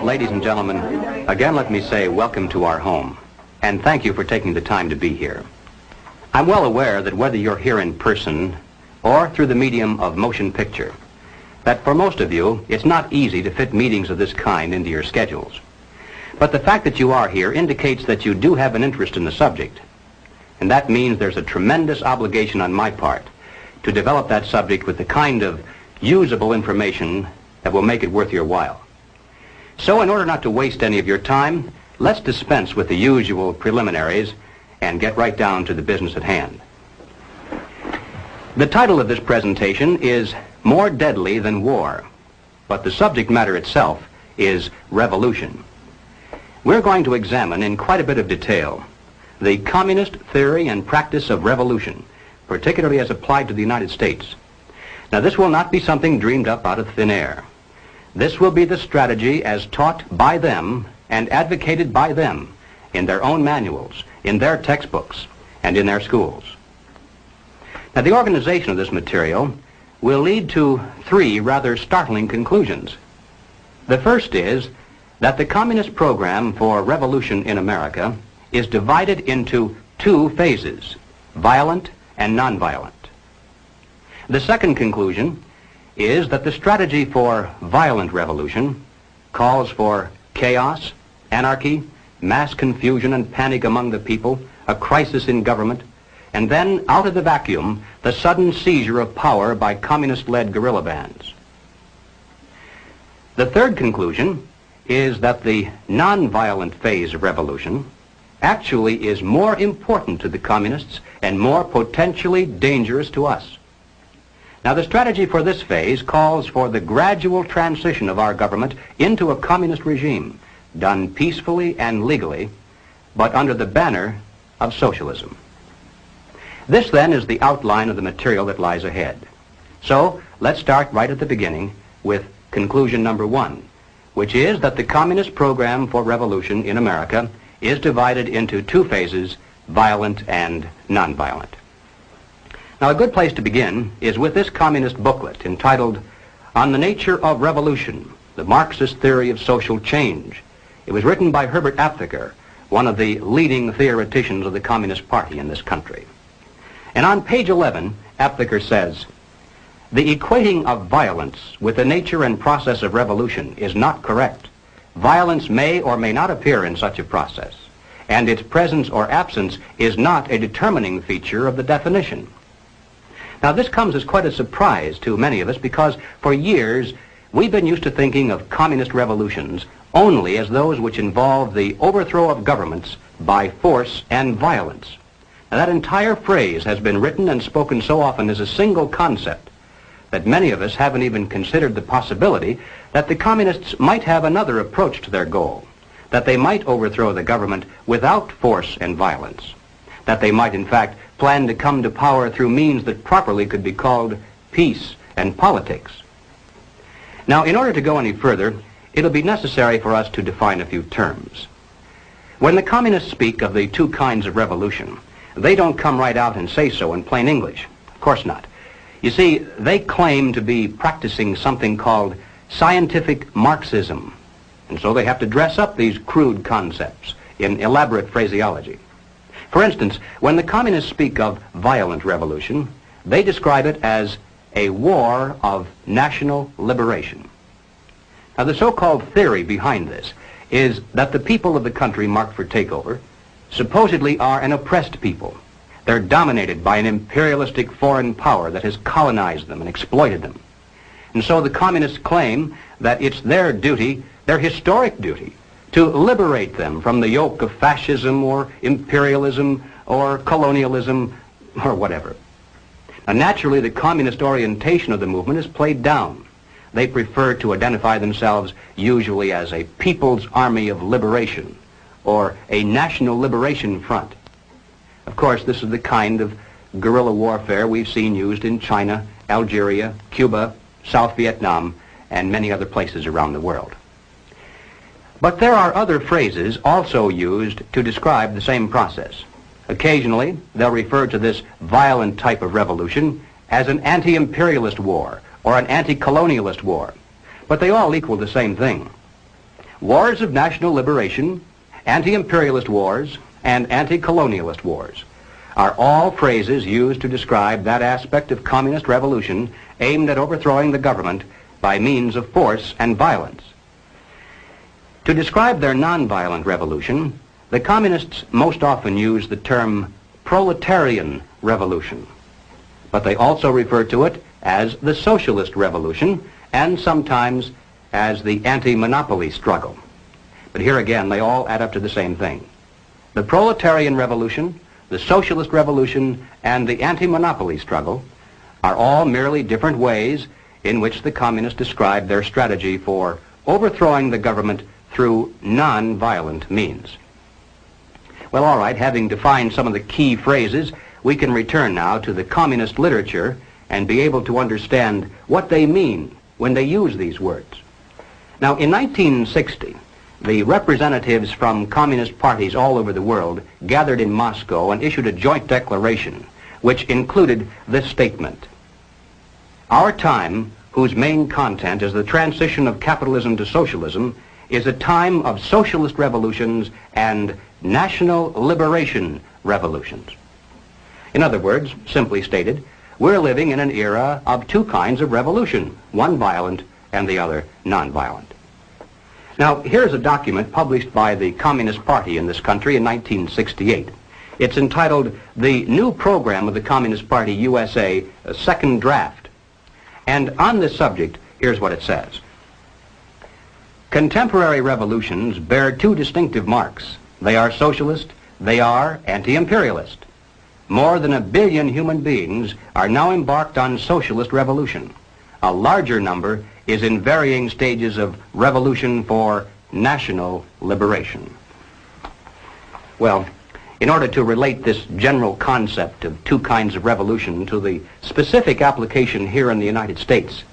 Ladies and gentlemen, again let me say welcome to our home, and thank you for taking the time to be here. I'm well aware that whether you're here in person or through the medium of motion picture, that for most of you, it's not easy to fit meetings of this kind into your schedules. But the fact that you are here indicates that you do have an interest in the subject, and that means there's a tremendous obligation on my part to develop that subject with the kind of usable information that will make it worth your while. So in order not to waste any of your time, let's dispense with the usual preliminaries and get right down to the business at hand. The title of this presentation is More Deadly Than War, but the subject matter itself is revolution. We're going to examine in quite a bit of detail the communist theory and practice of revolution, particularly as applied to the United States. Now, this will not be something dreamed up out of thin air. This will be the strategy as taught by them and advocated by them in their own manuals, in their textbooks, and in their schools. Now, the organization of this material will lead to three rather startling conclusions. The first is that the communist program for revolution in America is divided into two phases, violent and nonviolent. The second conclusion is that the strategy for violent revolution calls for chaos, anarchy, mass confusion and panic among the people, a crisis in government, and then, out of the vacuum, the sudden seizure of power by communist-led guerrilla bands. The third conclusion is that the nonviolent phase of revolution actually is more important to the communists and more potentially dangerous to us. Now, the strategy for this phase calls for the gradual transition of our government into a communist regime, done peacefully and legally, but under the banner of socialism. This, then, is the outline of the material that lies ahead. So, let's start right at the beginning with conclusion number one, which is that the communist program for revolution in America is divided into two phases, violent and nonviolent. Now, a good place to begin is with this communist booklet entitled On the Nature of Revolution, the Marxist Theory of Social Change. It was written by Herbert Aptheker, one of the leading theoreticians of the Communist Party in this country. And on page 11, Aptheker says, "The equating of violence with the nature and process of revolution is not correct. Violence may or may not appear in such a process, and its presence or absence is not a determining feature of the definition." Now, this comes as quite a surprise to many of us because for years we've been used to thinking of communist revolutions only as those which involve the overthrow of governments by force and violence. Now, that entire phrase has been written and spoken so often as a single concept that many of us haven't even considered the possibility that the communists might have another approach to their goal, that they might overthrow the government without force and violence, that they might in fact plan to come to power through means that properly could be called peace and politics. Now, in order to go any further, it'll be necessary for us to define a few terms. When the communists speak of the two kinds of revolution, they don't come right out and say so in plain English. Of course not. You see, they claim to be practicing something called scientific Marxism, and so they have to dress up these crude concepts in elaborate phraseology. For instance, when the communists speak of violent revolution, they describe it as a war of national liberation. Now, the so-called theory behind this is that the people of the country marked for takeover supposedly are an oppressed people. They're dominated by an imperialistic foreign power that has colonized them and exploited them. And so the communists claim that it's their duty, their historic duty, to liberate them from the yoke of fascism or imperialism or colonialism or whatever. Now, naturally, the communist orientation of the movement is played down. They prefer to identify themselves usually as a People's Army of Liberation or a National Liberation Front. Of course, this is the kind of guerrilla warfare we've seen used in China, Algeria, Cuba, South Vietnam, and many other places around the world. But there are other phrases also used to describe the same process. Occasionally, they'll refer to this violent type of revolution as an anti-imperialist war or an anti-colonialist war. but they all equal the same thing. Wars of national liberation, anti-imperialist wars, and anti-colonialist wars are all phrases used to describe that aspect of communist revolution aimed at overthrowing the government by means of force and violence. To describe their nonviolent revolution, the communists most often use the term proletarian revolution, but they also refer to it as the socialist revolution and sometimes as the anti-monopoly struggle. But here again, they all add up to the same thing. The proletarian revolution, the socialist revolution, and the anti-monopoly struggle are all merely different ways in which the communists describe their strategy for overthrowing the government through non-violent means. Well, all right, having defined some of the key phrases, we can return now to the communist literature and be able to understand what they mean when they use these words. Now, in 1960, the representatives from communist parties all over the world gathered in Moscow and issued a joint declaration which included this statement: "Our time, whose main content is the transition of capitalism to socialism, is a time of socialist revolutions and national liberation revolutions." In other words, simply stated, we're living in an era of two kinds of revolution, one violent and the other nonviolent. Now, here's a document published by the Communist Party in this country in 1968. It's entitled "The New Program of the Communist Party USA, a Second Draft." And on this subject, here's what it says. "Contemporary revolutions bear two distinctive marks. They are socialist, they are anti-imperialist. More than 1 billion human beings are now embarked on socialist revolution. A larger number is in varying stages of revolution for national liberation." Well, in order to relate this general concept of two kinds of revolution to the specific application here in the United States,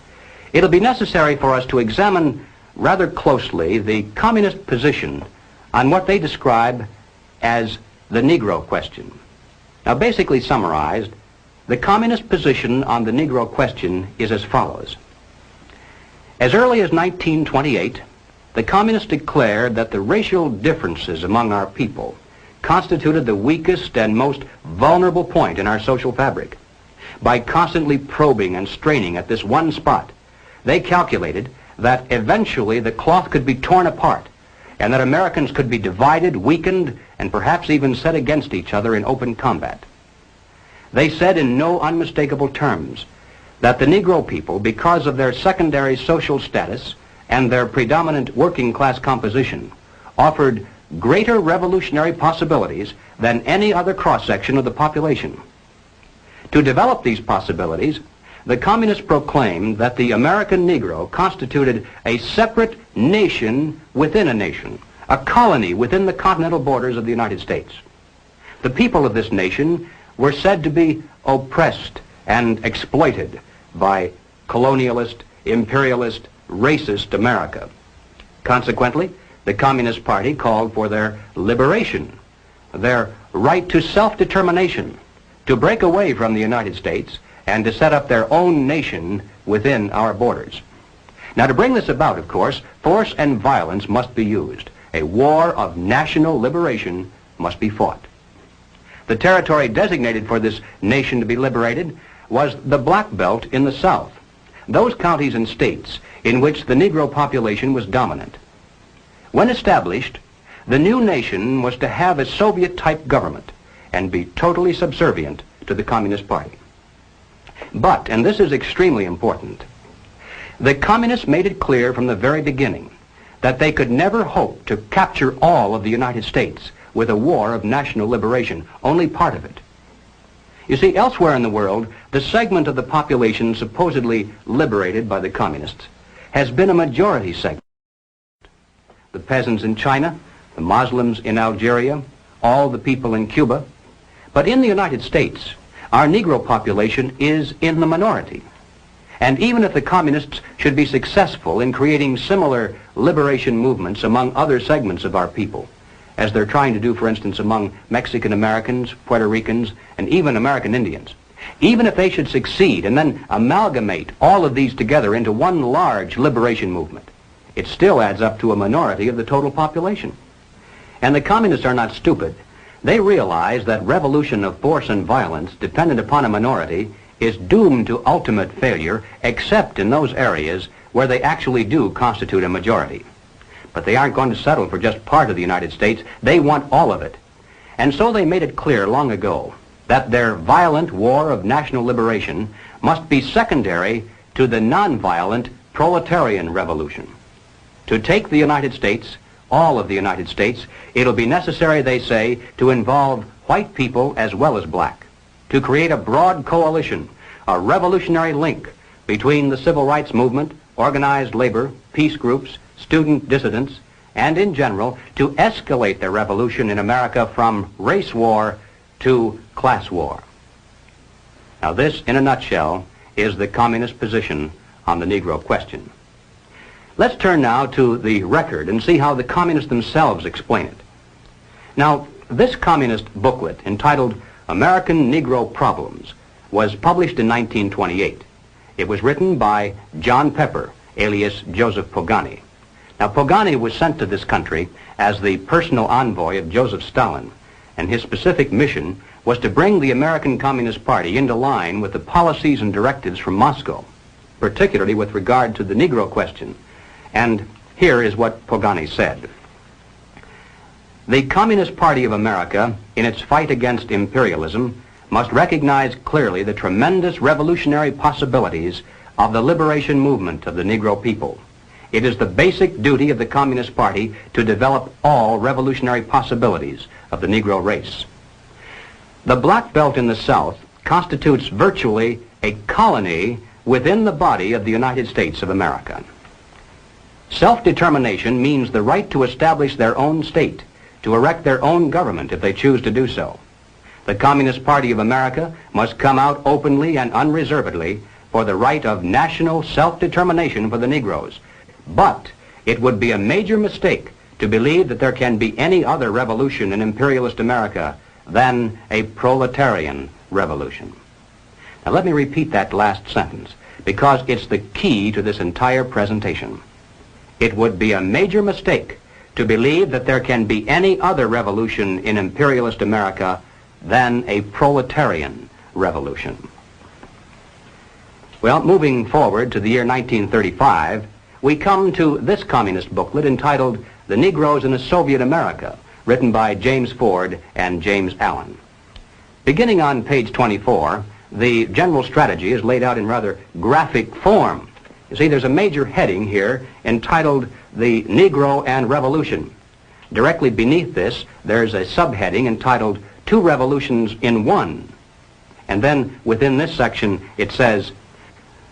it'll be necessary for us to examine rather closely the communist position on what they describe as the Negro question. Now, basically summarized, the communist position on the Negro question is as follows. As early as 1928, the communists declared that the racial differences among our people constituted the weakest and most vulnerable point in our social fabric. By constantly probing and straining at this one spot, they calculated that eventually the cloth could be torn apart and that Americans could be divided, weakened, and perhaps even set against each other in open combat. They said in no unmistakable terms that the Negro people, because of their secondary social status and their predominant working class composition, offered greater revolutionary possibilities than any other cross-section of the population. To develop these possibilities, the communists proclaimed that the American Negro constituted a separate nation within a nation, a colony within the continental borders of the United States. The people of this nation were said to be oppressed and exploited by colonialist, imperialist, racist America. Consequently, the Communist Party called for their liberation, their right to self-determination, to break away from the United States and to set up their own nation within our borders. Now, to bring this about, of course, force and violence must be used. A war of national liberation must be fought. The territory designated for this nation to be liberated was the Black Belt in the South, those counties and states in which the Negro population was dominant. When established, the new nation was to have a Soviet-type government and be totally subservient to the Communist Party. But, and this is extremely important, the communists made it clear from the very beginning that they could never hope to capture all of the United States with a war of national liberation, only part of it. You see, elsewhere in the world, the segment of the population supposedly liberated by the communists has been a majority segment. The peasants in China, the Muslims in Algeria, all the people in Cuba. But in the United States, our Negro population is in the minority. And even if the communists should be successful in creating similar liberation movements among other segments of our people, as they're trying to do, for instance, among Mexican Americans, Puerto Ricans, and even American Indians, Even if they should succeed and then amalgamate all of these together into one large liberation movement, it still adds up to a minority of the total population. And the communists are not stupid. They realize that revolution of force and violence dependent upon a minority is doomed to ultimate failure except in those areas where they actually do constitute a majority. But they aren't going to settle for just part of the United States. They want all of it. And so they made it clear long ago that their violent war of national liberation must be secondary to the nonviolent proletarian revolution. To take the United States, all of the United States, it'll be necessary, they say, to involve white people as well as black, to create a broad coalition, a revolutionary link between the civil rights movement, organized labor, peace groups, student dissidents, and in general, to escalate the revolution in America from race war to class war. Now this, in a nutshell, is the communist position on the Negro question. Let's turn now to the record and see how the communists themselves explain it. Now, this communist booklet, entitled American Negro Problems, was published in 1928. It was written by John Pepper, alias Joseph Pogany. Now, Pogany was sent to this country as the personal envoy of Joseph Stalin, and his specific mission was to bring the American Communist Party into line with the policies and directives from Moscow, particularly with regard to the Negro question. And here is what Pogany said. The Communist Party of America, in its fight against imperialism, must recognize clearly the tremendous revolutionary possibilities of the liberation movement of the Negro people. It is the basic duty of the Communist Party to develop all revolutionary possibilities of the Negro race. The Black Belt in the South constitutes virtually a colony within the body of the United States of America. Self-determination means the right to establish their own state, to erect their own government if they choose to do so. The Communist Party of America must come out openly and unreservedly for the right of national self-determination for the Negroes. But it would be a major mistake to believe that there can be any other revolution in imperialist America than a proletarian revolution. Now let me repeat that last sentence, because it's the key to this entire presentation. It would be a major mistake to believe that there can be any other revolution in imperialist America than a proletarian revolution. Well, moving forward to the year 1935, we come to this communist booklet entitled The Negroes in a Soviet America, written by James Ford and James Allen. Beginning on page 24, the general strategy is laid out in rather graphic form. You see, there's a major heading here entitled The Negro and Revolution. Directly beneath this, there's a subheading entitled Two Revolutions in One. And then within this section, it says,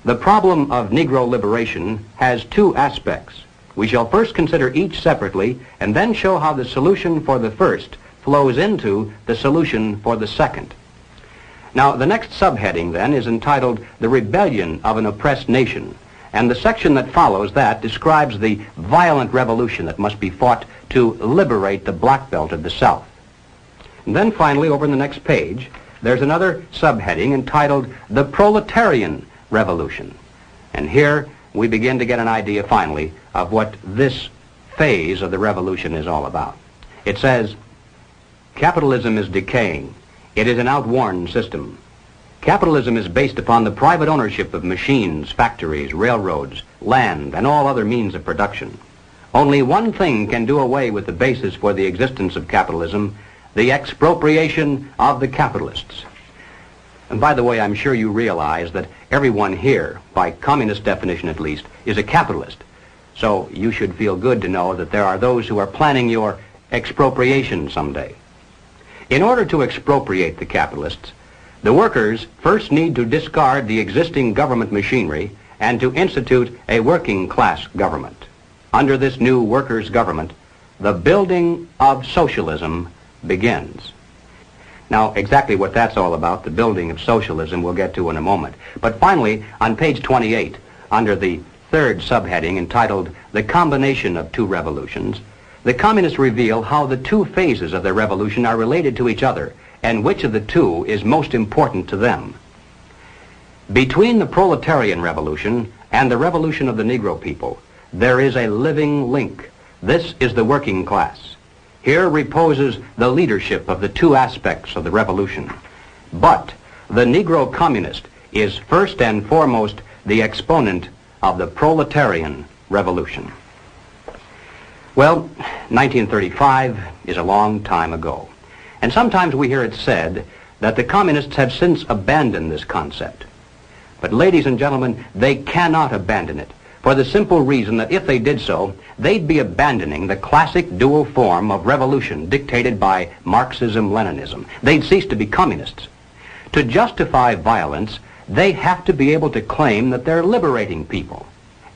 the problem of Negro liberation has two aspects. We shall first consider each separately and then show how the solution for the first flows into the solution for the second. Now, the next subheading then is entitled The Rebellion of an Oppressed Nation. And the section that follows that describes the violent revolution that must be fought to liberate the Black Belt of the South. And then finally, over in the next page, there's another subheading entitled The Proletarian Revolution. And here we begin to get an idea finally of what this phase of the revolution is all about. It says, capitalism is decaying. It is an outworn system. Capitalism is based upon the private ownership of machines, factories, railroads, land, and all other means of production. Only one thing can do away with the basis for the existence of capitalism, the expropriation of the capitalists. And by the way, I'm sure you realize that everyone here, by communist definition at least, is a capitalist. So you should feel good to know that there are those who are planning your expropriation someday. In order to expropriate the capitalists, the workers first need to discard the existing government machinery and to institute a working class government. Under this new workers' government, the building of socialism begins. Now, exactly what that's all about, the building of socialism, we'll get to in a moment. But finally, on page 28, under the third subheading entitled The Combination of Two Revolutions, the communists reveal how the two phases of their revolution are related to each other and which of the two is most important to them. Between the proletarian revolution and the revolution of the Negro people, there is a living link. This is the working class. Here reposes the leadership of the two aspects of the revolution. But the Negro communist is first and foremost the exponent of the proletarian revolution. Well, 1935 is a long time ago, and sometimes we hear it said that the communists have since abandoned this concept. But ladies and gentlemen, they cannot abandon it, for the simple reason that if they did so, they'd be abandoning the classic dual form of revolution dictated by Marxism-Leninism. They'd cease to be communists. To justify violence, they have to be able to claim that they're liberating people.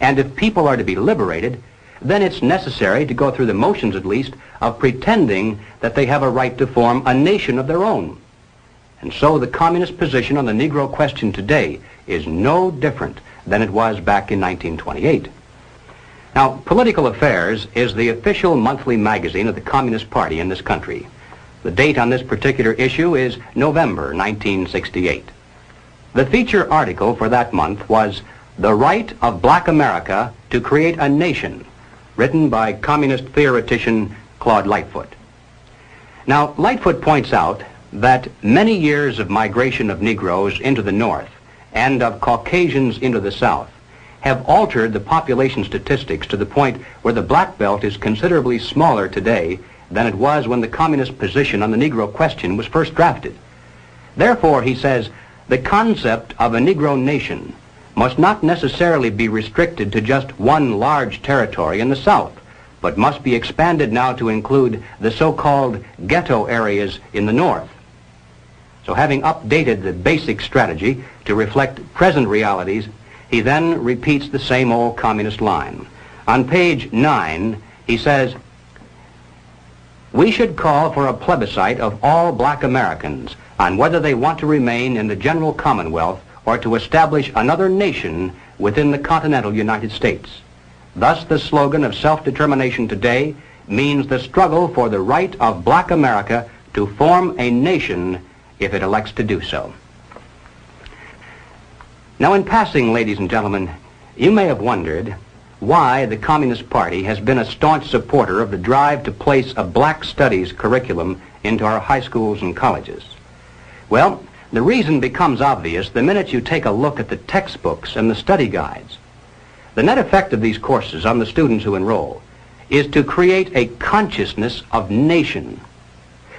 And if people are to be liberated, then it's necessary to go through the motions, at least, of pretending that they have a right to form a nation of their own. And so the communist position on the Negro question today is no different than it was back in 1928. Now, Political Affairs is the official monthly magazine of the Communist Party in this country. The date on this particular issue is November 1968. The feature article for that month was "The Right of Black America to Create a Nation," written by communist theoretician Claude Lightfoot. Now, Lightfoot points out that many years of migration of Negroes into the North and of Caucasians into the South have altered the population statistics to the point where the black belt is considerably smaller today than it was when the communist position on the Negro question was first drafted. Therefore, he says, the concept of a Negro nation must not necessarily be restricted to just one large territory in the South, but must be expanded now to include the so-called ghetto areas in the North. So having updated the basic strategy to reflect present realities, he then repeats the same old communist line. On page 9, he says, "We should call for a plebiscite of all black Americans on whether they want to remain in the general Commonwealth or to establish another nation within the continental United States. Thus, the slogan of self-determination today means the struggle for the right of black America to form a nation if it elects to do so." Now, in passing, ladies and gentlemen, you may have wondered why the Communist Party has been a staunch supporter of the drive to place a black studies curriculum into our high schools and colleges. Well, the reason becomes obvious the minute you take a look at the textbooks and the study guides. The net effect of these courses on the students who enroll is to create a consciousness of nation.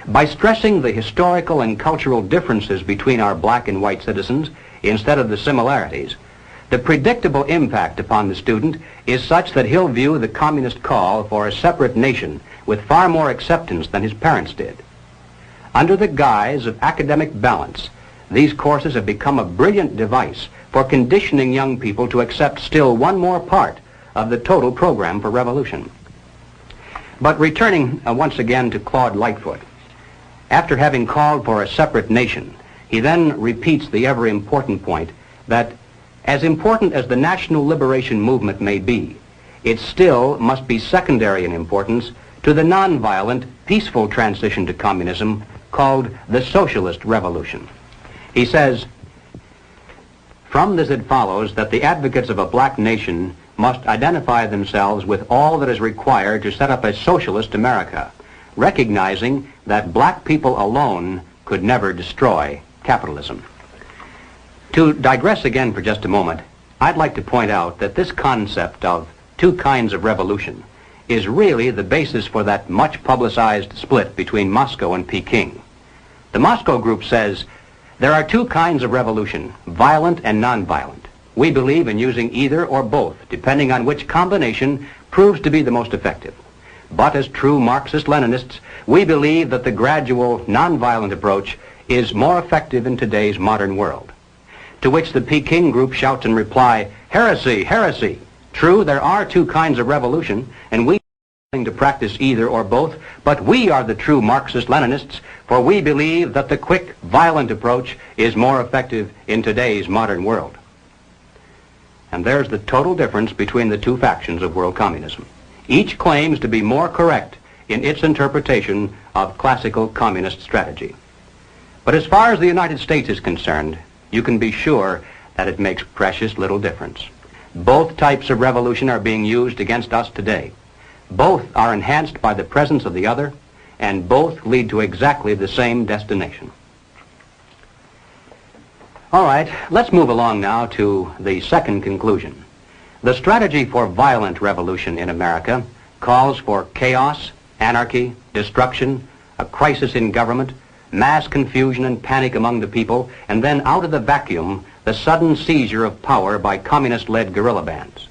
By stressing the historical and cultural differences between our black and white citizens instead of the similarities, the predictable impact upon the student is such that he'll view the communist call for a separate nation with far more acceptance than his parents did. Under the guise of academic balance, these courses have become a brilliant device for conditioning young people to accept still one more part of the total program for revolution. But returning once again to Claude Lightfoot, after having called for a separate nation, he then repeats the ever-important point that as important as the national liberation movement may be, it still must be secondary in importance to the nonviolent, peaceful transition to communism called the Socialist Revolution. He says, "From this it follows that the advocates of a black nation must identify themselves with all that is required to set up a Socialist America, recognizing that black people alone could never destroy capitalism." To digress again for just a moment, I'd like to point out that this concept of two kinds of revolution is really the basis for that much publicized split between Moscow and Peking. The Moscow group says, there are two kinds of revolution, violent and nonviolent. We believe in using either or both, depending on which combination proves to be the most effective. But as true Marxist-Leninists, we believe that the gradual, nonviolent approach is more effective in today's modern world. To which the Peking group shouts in reply, "Heresy, heresy! True, there are two kinds of revolution, and we are willing to practice either or both, but we are the true Marxist-Leninists, for we believe that the quick, violent approach is more effective in today's modern world." And there's the total difference between the two factions of world communism. Each claims to be more correct in its interpretation of classical communist strategy. But as far as the United States is concerned, you can be sure that it makes precious little difference. Both types of revolution are being used against us today. Both are enhanced by the presence of the other, and both lead to exactly the same destination. All right, let's move along now to the second conclusion. The strategy for violent revolution in America calls for chaos, anarchy, destruction, a crisis in government, mass confusion and panic among the people, and then out of the vacuum, the sudden seizure of power by communist-led guerrilla bands.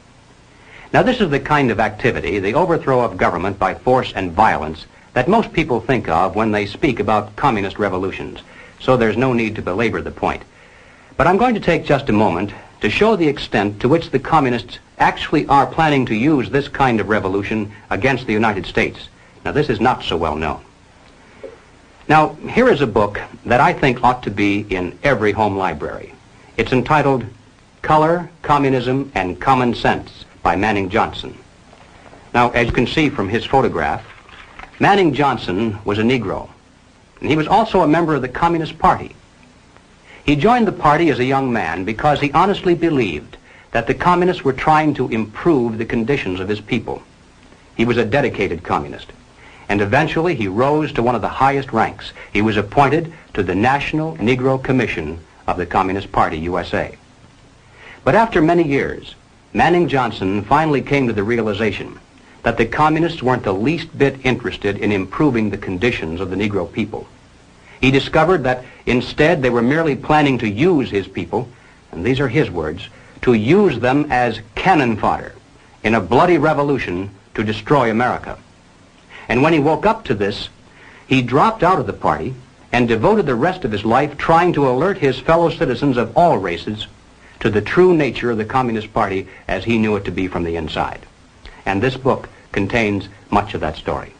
Now, this is the kind of activity, the overthrow of government by force and violence, that most people think of when they speak about communist revolutions, so there's no need to belabor the point. But I'm going to take just a moment to show the extent to which the communists actually are planning to use this kind of revolution against the United States. Now, this is not so well known. Now, here is a book that I think ought to be in every home library. It's entitled Color, Communism, and Common Sense by Manning Johnson. Now, as you can see from his photograph, Manning Johnson was a Negro, and he was also a member of the Communist Party. He joined the party as a young man because he honestly believed that the communists were trying to improve the conditions of his people. He was a dedicated communist, and eventually he rose to one of the highest ranks. He was appointed to the National Negro Commission of the Communist Party, USA. But after many years, Manning Johnson finally came to the realization that the communists weren't the least bit interested in improving the conditions of the Negro people. He discovered that instead they were merely planning to use his people, and these are his words, to use them as cannon fodder in a bloody revolution to destroy America. And when he woke up to this, he dropped out of the party and devoted the rest of his life trying to alert his fellow citizens of all races to the true nature of the Communist Party as he knew it to be from the inside. And this book contains much of that story.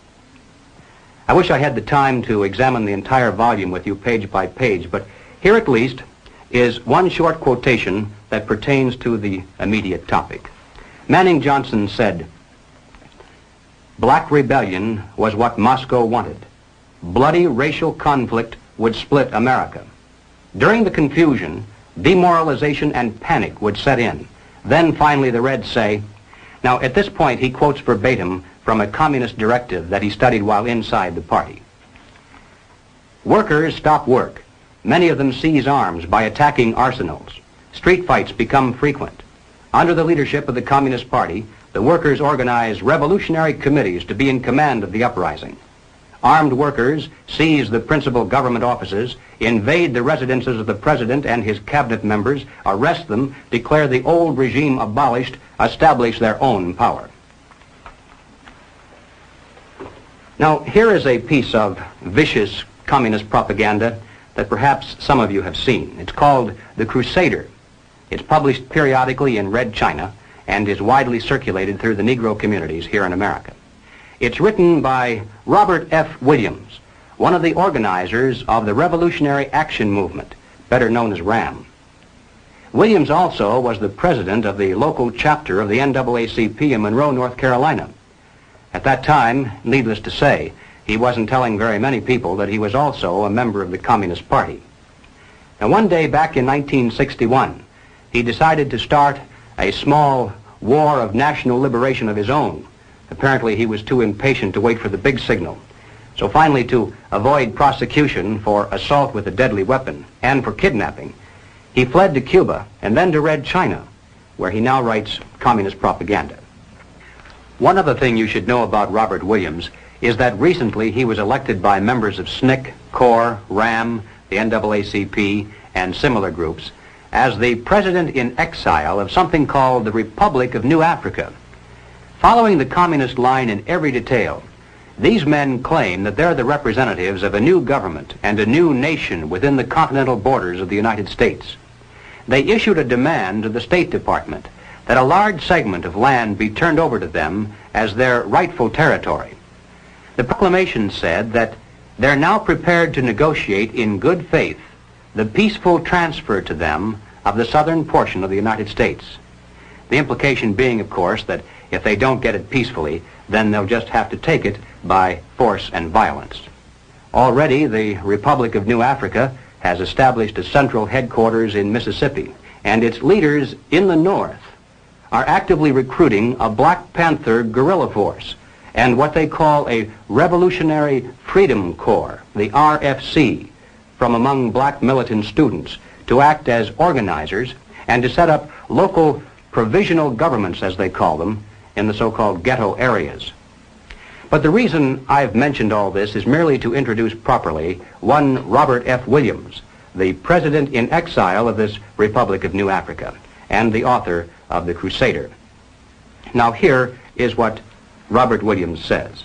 I wish I had the time to examine the entire volume with you page by page, but here at least is one short quotation that pertains to the immediate topic. Manning Johnson said, "Black rebellion was what Moscow wanted. Bloody racial conflict would split America. During the confusion, demoralization and panic would set in. Then finally the Reds say," now at this point he quotes verbatim from a communist directive that he studied while inside the party. "Workers stop work. Many of them seize arms by attacking arsenals. Street fights become frequent. Under the leadership of the Communist Party, the workers organize revolutionary committees to be in command of the uprising. Armed workers seize the principal government offices, invade the residences of the president and his cabinet members, arrest them, declare the old regime abolished, establish their own power." Now, here is a piece of vicious communist propaganda that perhaps some of you have seen. It's called The Crusader. It's published periodically in Red China and is widely circulated through the Negro communities here in America. It's written by Robert F. Williams, one of the organizers of the Revolutionary Action Movement, better known as RAM. Williams also was the president of the local chapter of the NAACP in Monroe, North Carolina. At that time, needless to say, he wasn't telling very many people that he was also a member of the Communist Party. Now, one day back in 1961, he decided to start a small war of national liberation of his own. Apparently, he was too impatient to wait for the big signal. So finally, to avoid prosecution for assault with a deadly weapon and for kidnapping, he fled to Cuba and then to Red China, where he now writes communist propaganda. One other thing you should know about Robert Williams is that recently he was elected by members of SNCC, CORE, RAM, the NAACP, and similar groups as the president in exile of something called the Republic of New Africa. Following the communist line in every detail, these men claim that they're the representatives of a new government and a new nation within the continental borders of the United States. They issued a demand to the State Department that a large segment of land be turned over to them as their rightful territory. The proclamation said that they're now prepared to negotiate in good faith the peaceful transfer to them of the southern portion of the United States. The implication being, of course, that if they don't get it peacefully, then they'll just have to take it by force and violence. Already, the Republic of New Africa has established a central headquarters in Mississippi, and its leaders in the North are actively recruiting a Black Panther guerrilla force and what they call a Revolutionary Freedom Corps, the RFC, from among black militant students to act as organizers and to set up local provisional governments, as they call them, in the so-called ghetto areas. But the reason I've mentioned all this is merely to introduce properly one Robert F. Williams, the president in exile of this Republic of New Africa and the author of The Crusader. Now here is what Robert Williams says.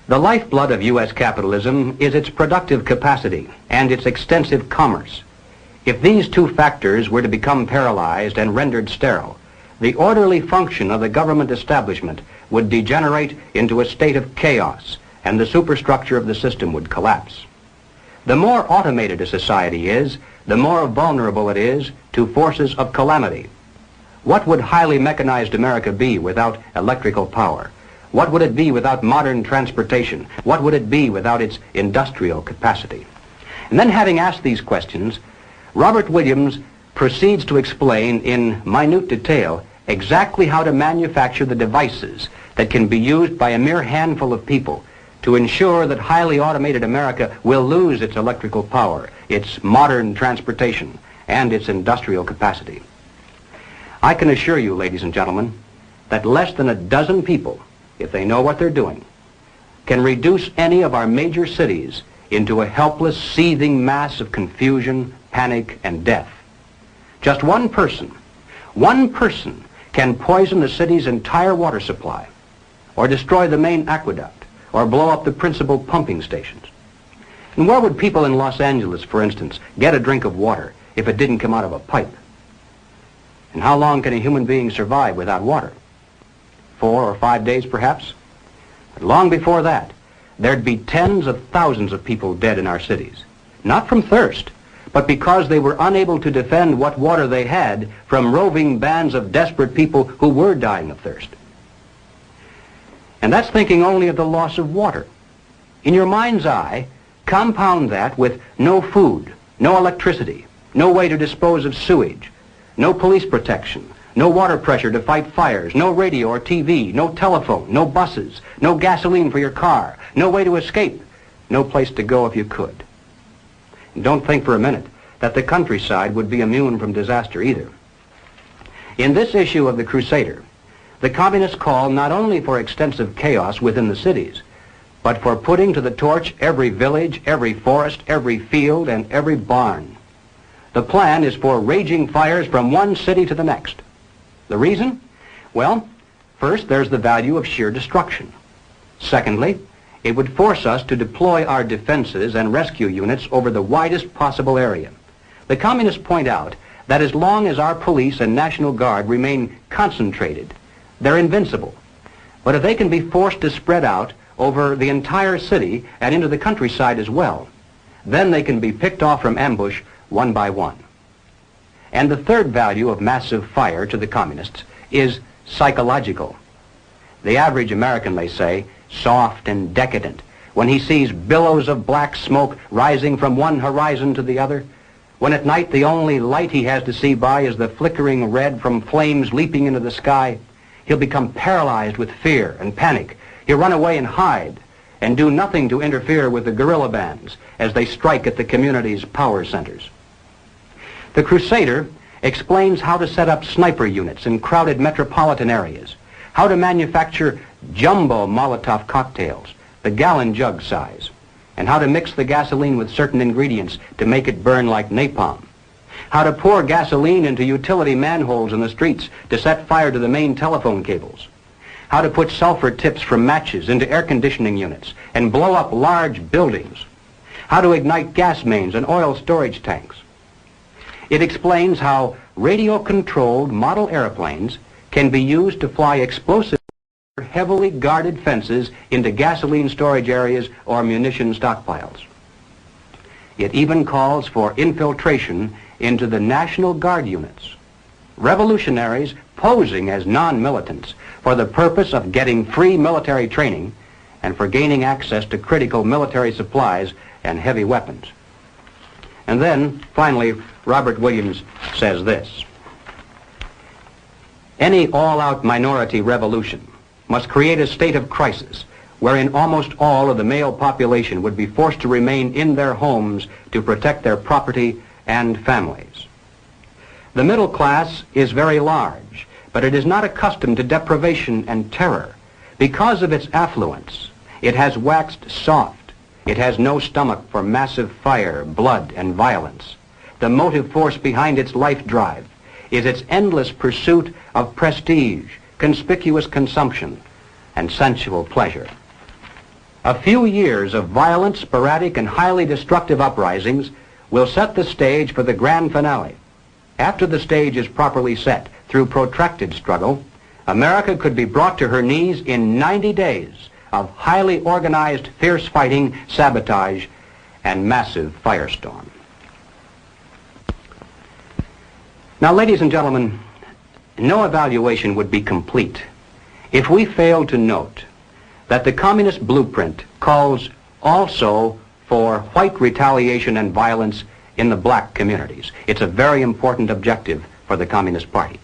The lifeblood of U.S. capitalism is its productive capacity and its extensive commerce. If these two factors were to become paralyzed and rendered sterile, the orderly function of the government establishment would degenerate into a state of chaos, and the superstructure of the system would collapse. The more automated a society is, the more vulnerable it is to forces of calamity. What would highly mechanized America be without electrical power? What would it be without modern transportation? What would it be without its industrial capacity? And then, having asked these questions, Robert Williams proceeds to explain in minute detail exactly how to manufacture the devices that can be used by a mere handful of people to ensure that highly automated America will lose its electrical power, its modern transportation, and its industrial capacity. I can assure you, ladies and gentlemen, that less than a dozen people, if they know what they're doing, can reduce any of our major cities into a helpless, seething mass of confusion, panic, and death. Just one person can poison the city's entire water supply, or destroy the main aqueduct, or blow up the principal pumping stations. And where would people in Los Angeles, for instance, get a drink of water if it didn't come out of a pipe? And how long can a human being survive without water? 4 or 5 days, perhaps? But long before that, there'd be tens of thousands of people dead in our cities, not from thirst, but because they were unable to defend what water they had from roving bands of desperate people who were dying of thirst. And that's thinking only of the loss of water. In your mind's eye, compound that with no food, no electricity, no way to dispose of sewage, no police protection, no water pressure to fight fires, no radio or TV, no telephone, no buses, no gasoline for your car, no way to escape, no place to go if you could. And don't think for a minute that the countryside would be immune from disaster either. In this issue of The Crusader, the communists call not only for extensive chaos within the cities, but for putting to the torch every village, every forest, every field, and every barn. The plan is for raging fires from one city to the next. The reason? Well, first, there's the value of sheer destruction. Secondly, it would force us to deploy our defenses and rescue units over the widest possible area. The communists point out that as long as our police and National Guard remain concentrated, they're invincible. But if they can be forced to spread out over the entire city and into the countryside as well, then they can be picked off from ambush one by one. And the third value of massive fire to the communists is psychological. The average American, they say, soft and decadent, when he sees billows of black smoke rising from one horizon to the other, when at night the only light he has to see by is the flickering red from flames leaping into the sky, he'll become paralyzed with fear and panic. He'll run away and hide and do nothing to interfere with the guerrilla bands as they strike at the community's power centers. The Crusader explains how to set up sniper units in crowded metropolitan areas, how to manufacture jumbo Molotov cocktails, the gallon jug size, and how to mix the gasoline with certain ingredients to make it burn like napalm, how to pour gasoline into utility manholes in the streets to set fire to the main telephone cables, how to put sulfur tips from matches into air conditioning units and blow up large buildings, how to ignite gas mains and oil storage tanks. It explains how radio-controlled model airplanes can be used to fly explosive heavily guarded fences into gasoline storage areas or munition stockpiles. It even calls for infiltration into the National Guard units, revolutionaries posing as non-militants for the purpose of getting free military training and for gaining access to critical military supplies and heavy weapons. And then, finally, Robert Williams says this: any all-out minority revolution must create a state of crisis wherein almost all of the male population would be forced to remain in their homes to protect their property and families. The middle class is very large, but it is not accustomed to deprivation and terror. Because of its affluence, it has waxed soft. It has no stomach for massive fire, blood, and violence. The motive force behind its life drive is its endless pursuit of prestige, conspicuous consumption, and sensual pleasure. A few years of violent, sporadic, and highly destructive uprisings will set the stage for the grand finale. After the stage is properly set through protracted struggle, America could be brought to her knees in 90 days of highly organized, fierce fighting, sabotage, and massive firestorm. Now, ladies and gentlemen, no evaluation would be complete if we failed to note that the communist blueprint calls also for white retaliation and violence in the black communities. It's a very important objective for the Communist Party.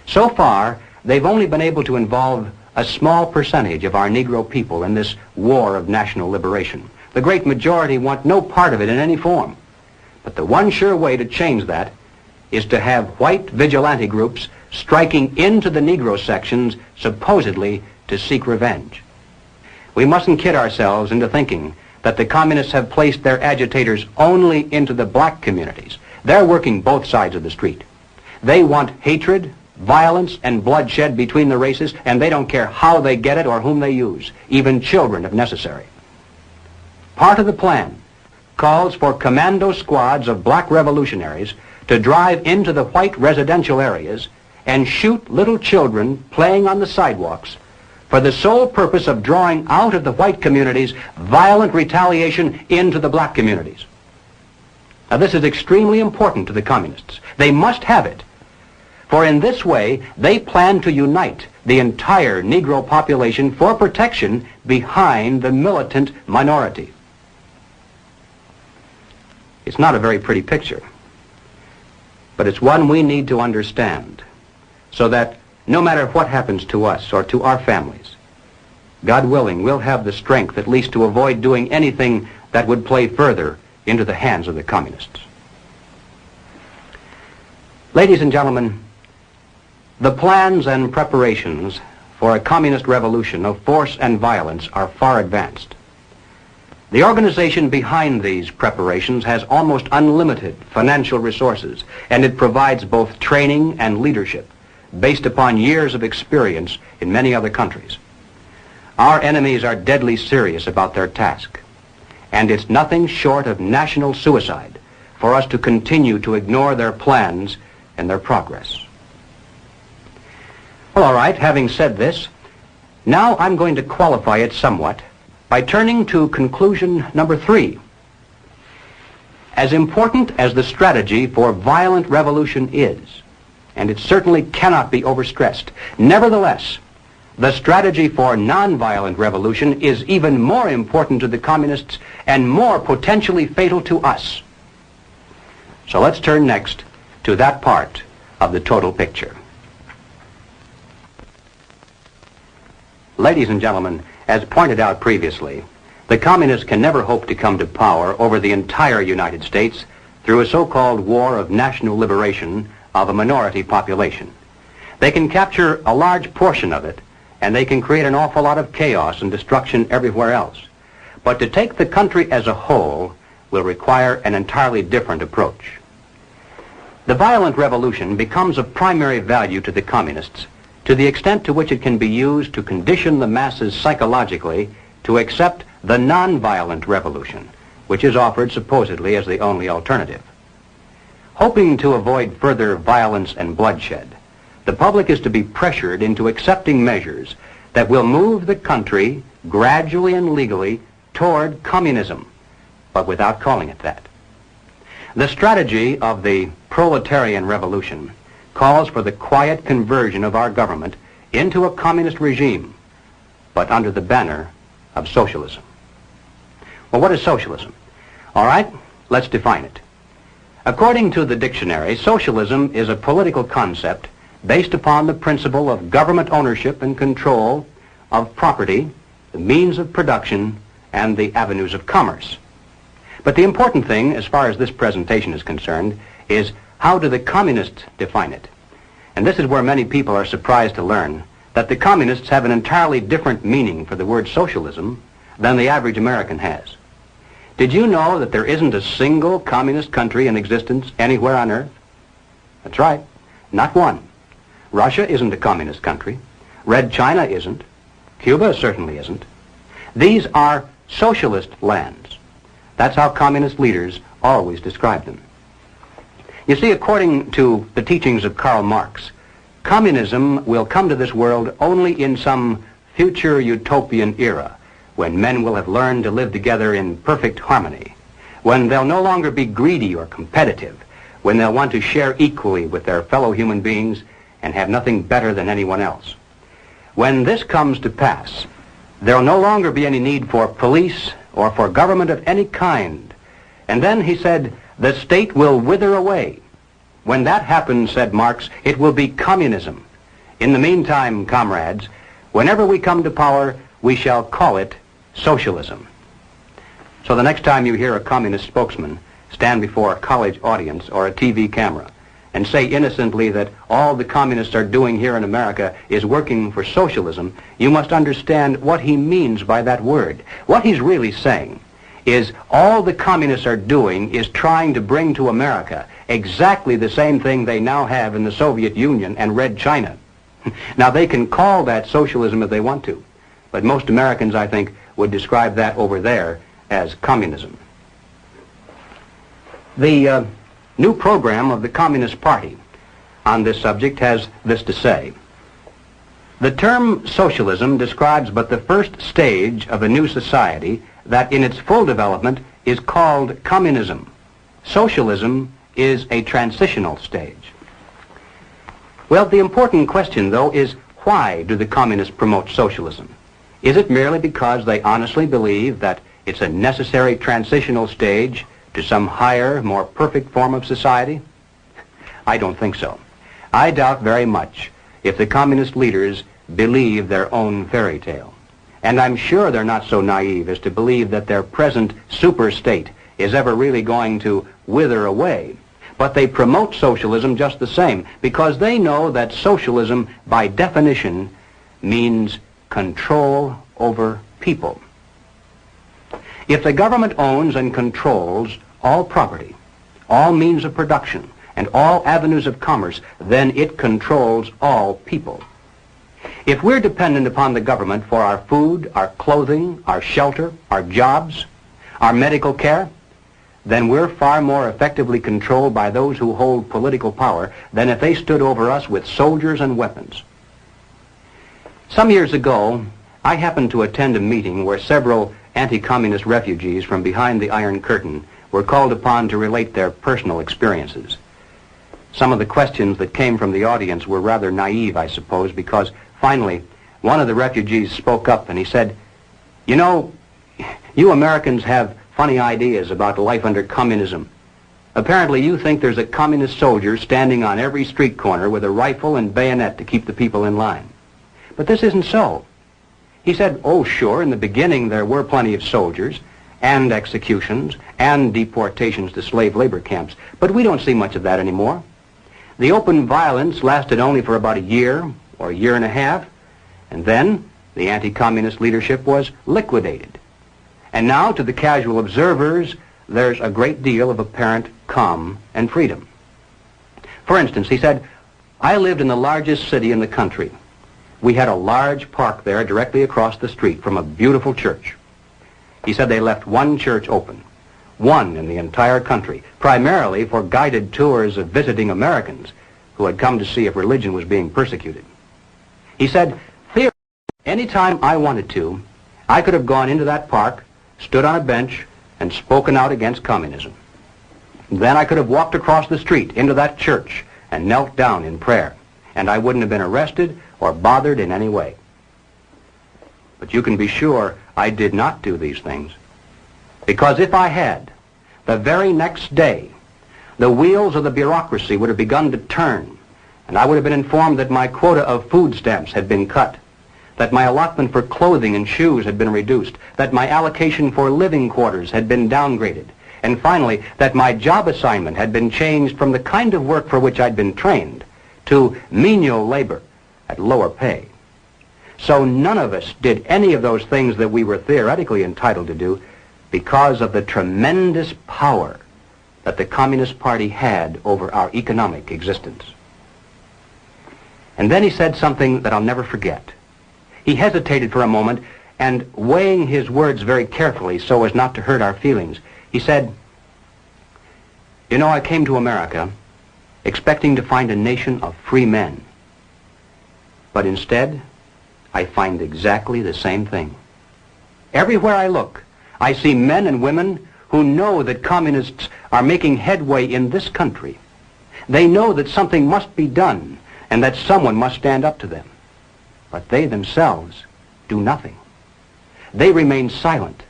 So far, they've only been able to involve a small percentage of our Negro people in this war of national liberation. The great majority want no part of it in any form. But the one sure way to change that is to have white vigilante groups striking into the Negro sections supposedly to seek revenge. We mustn't kid ourselves into thinking that the communists have placed their agitators only into the black communities. They're working both sides of the street. They want hatred, violence, and bloodshed between the races, and they don't care how they get it or whom they use, even children if necessary. Part of the plan calls for commando squads of black revolutionaries to drive into the white residential areas and shoot little children playing on the sidewalks for the sole purpose of drawing out of the white communities violent retaliation into the black communities. Now, this is extremely important to the communists. They must have it, for in this way they plan to unite the entire Negro population for protection behind the militant minority. It's not a very pretty picture, but it's one we need to understand, so that no matter what happens to us or to our families, God willing, we'll have the strength at least to avoid doing anything that would play further into the hands of the communists. Ladies and gentlemen, the plans and preparations for a communist revolution of force and violence are far advanced. The organization behind these preparations has almost unlimited financial resources, and it provides both training and leadership based upon years of experience in many other countries. Our enemies are deadly serious about their task, and it's nothing short of national suicide for us to continue to ignore their plans and their progress. Well, all right, having said this, now I'm going to qualify it somewhat by turning to conclusion number 3. As important as the strategy for violent revolution is, and it certainly cannot be overstressed, nevertheless, the strategy for nonviolent revolution is even more important to the communists and more potentially fatal to us. So let's turn next to that part of the total picture. Ladies and gentlemen, as pointed out previously, the communists can never hope to come to power over the entire United States through a so-called war of national liberation of a minority population. They can capture a large portion of it, and they can create an awful lot of chaos and destruction everywhere else. But to take the country as a whole will require an entirely different approach. The violent revolution becomes of primary value to the communists to the extent to which it can be used to condition the masses psychologically to accept the nonviolent revolution, which is offered supposedly as the only alternative. Hoping to avoid further violence and bloodshed, the public is to be pressured into accepting measures that will move the country gradually and legally toward communism, but without calling it that. The strategy of the proletarian revolution calls for the quiet conversion of our government into a communist regime, but under the banner of socialism. Well, what is socialism? All right, Let's define it. According to the dictionary, socialism is a political concept based upon the principle of government ownership and control of property, the means of production, and the avenues of commerce. But the important thing, as far as this presentation is concerned, is how do the communists define it? And this is where many people are surprised to learn that the communists have an entirely different meaning for the word socialism than the average American has. Did you know that there isn't a single communist country in existence anywhere on earth? That's right, not one. Russia isn't a communist country. Red China isn't. Cuba certainly isn't. These are socialist lands. That's how communist leaders always describe them. You see, according to the teachings of Karl Marx, communism will come to this world only in some future utopian era, when men will have learned to live together in perfect harmony, when they'll no longer be greedy or competitive, when they'll want to share equally with their fellow human beings and have nothing better than anyone else. When this comes to pass, there'll no longer be any need for police or for government of any kind. And then, he said, the state will wither away. When that happens, said Marx, it will be communism. In the meantime, comrades, whenever we come to power, we shall call it socialism. So the next time you hear a communist spokesman stand before a college audience or a TV camera and say innocently that all the communists are doing here in America is working for socialism, you must understand what he means by that word. What he's really saying is all the communists are doing is trying to bring to America exactly the same thing they now have in the Soviet Union and Red China. Now, they can call that socialism if they want to, but most Americans, I think, would describe that over there as communism. The new program of the Communist Party on this subject has this to say. The term socialism describes but the first stage of a new society that in its full development is called communism. Socialism is a transitional stage. Well, the important question, though, is why do the communists promote socialism? Is it merely because they honestly believe that it's a necessary transitional stage to some higher, more perfect form of society? I don't think so. I doubt very much if the communist leaders believe their own fairy tale. And I'm sure they're not so naive as to believe that their present super state is ever really going to wither away. But they promote socialism just the same because they know that socialism, by definition, means control over people. If the government owns and controls all property, all means of production, and all avenues of commerce, then it controls all people. If we're dependent upon the government for our food, our clothing, our shelter, our jobs, our medical care, then we're far more effectively controlled by those who hold political power than if they stood over us with soldiers and weapons. Some years ago, I happened to attend a meeting where several anti-communist refugees from behind the Iron Curtain were called upon to relate their personal experiences. Some of the questions that came from the audience were rather naive, I suppose, because finally one of the refugees spoke up and he said, "You know, you Americans have funny ideas about life under communism. Apparently you think there's a communist soldier standing on every street corner with a rifle and bayonet to keep the people in line. But this isn't so." He said, "Oh, sure, in the beginning there were plenty of soldiers and executions and deportations to slave labor camps, but we don't see much of that anymore. The open violence lasted only for about a year or a year and a half, and then the anti-communist leadership was liquidated. And now, to the casual observers, there's a great deal of apparent calm and freedom." For instance, he said, "I lived in the largest city in the country. We had a large park there directly across the street from a beautiful church." He said they left one church open, one in the entire country, primarily for guided tours of visiting Americans who had come to see if religion was being persecuted. He said, "Theoretically, any time I wanted to, I could have gone into that park, stood on a bench, and spoken out against communism. Then I could have walked across the street into that church and knelt down in prayer, and I wouldn't have been arrested or bothered in any way. But you can be sure I did not do these things, because if I had, the very next day, the wheels of the bureaucracy would have begun to turn, and I would have been informed that my quota of food stamps had been cut, that my allotment for clothing and shoes had been reduced, that my allocation for living quarters had been downgraded, and finally, that my job assignment had been changed from the kind of work for which I'd been trained to menial labor at lower pay. So none of us did any of those things that we were theoretically entitled to do because of the tremendous power that the Communist Party had over our economic existence. And then he said something that I'll never forget. He hesitated for a moment, and weighing his words very carefully so as not to hurt our feelings, he said, "You know, I came to America expecting to find a nation of free men. But instead, I find exactly the same thing. Everywhere I look, I see men and women who know that communists are making headway in this country. They know that something must be done and that someone must stand up to them. But they themselves do nothing. They remain silent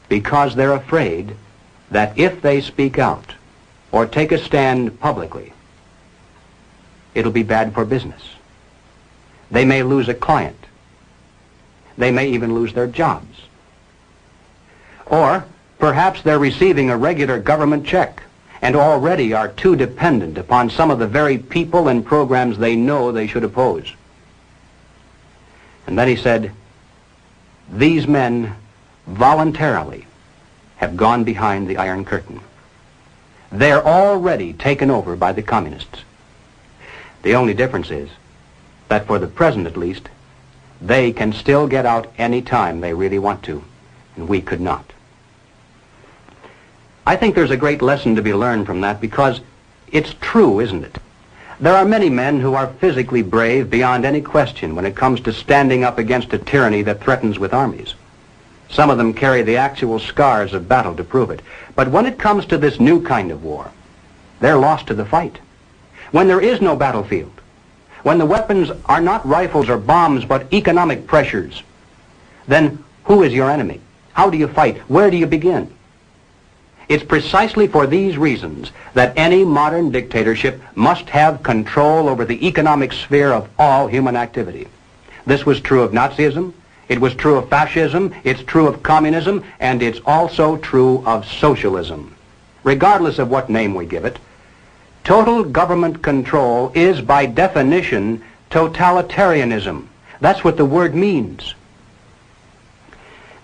because they're afraid that if they speak out or take a stand publicly, it'll be bad for business. They may lose a client. They may even lose their jobs. Or perhaps they're receiving a regular government check and already are too dependent upon some of the very people and programs they know they should oppose." And then he said, "These men voluntarily have gone behind the Iron Curtain. They're already taken over by the communists. The only difference is that for the present at least, they can still get out any time they really want to, and we could not." I think there's a great lesson to be learned from that because it's true, isn't it? There are many men who are physically brave beyond any question when it comes to standing up against a tyranny that threatens with armies. Some of them carry the actual scars of battle to prove it. But when it comes to this new kind of war, they're lost to the fight. When there is no battlefield, when the weapons are not rifles or bombs but economic pressures, then who is your enemy? How do you fight? Where do you begin? It's precisely for these reasons that any modern dictatorship must have control over the economic sphere of all human activity. This was true of Nazism, it was true of fascism, it's true of communism, and it's also true of socialism. Regardless of what name we give it, total government control is by definition totalitarianism. That's what the word means.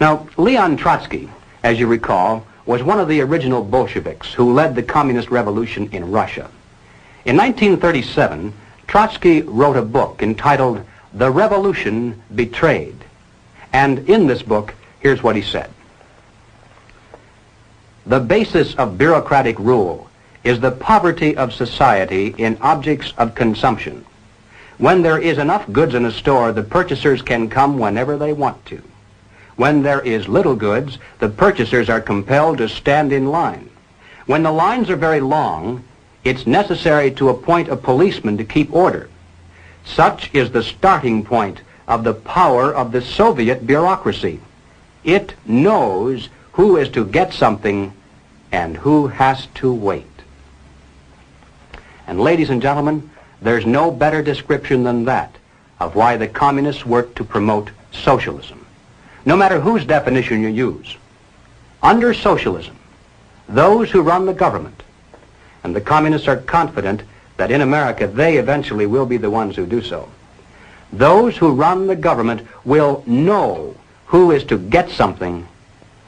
Now, Leon Trotsky, as you recall, was one of the original Bolsheviks who led the communist revolution in Russia. In 1937, Trotsky wrote a book entitled "The Revolution Betrayed." And in this book, here's what he said. "The basis of bureaucratic rule is the poverty of society in objects of consumption. When there is enough goods in a store, the purchasers can come whenever they want to. When there is little goods, the purchasers are compelled to stand in line. When the lines are very long, it's necessary to appoint a policeman to keep order. Such is the starting point of the power of the Soviet bureaucracy. It knows who is to get something and who has to wait." And ladies and gentlemen, there's no better description than that of why the communists work to promote socialism. No matter whose definition you use, under socialism, those who run the government, and the communists are confident that in America they eventually will be the ones who do so, those who run the government will know who is to get something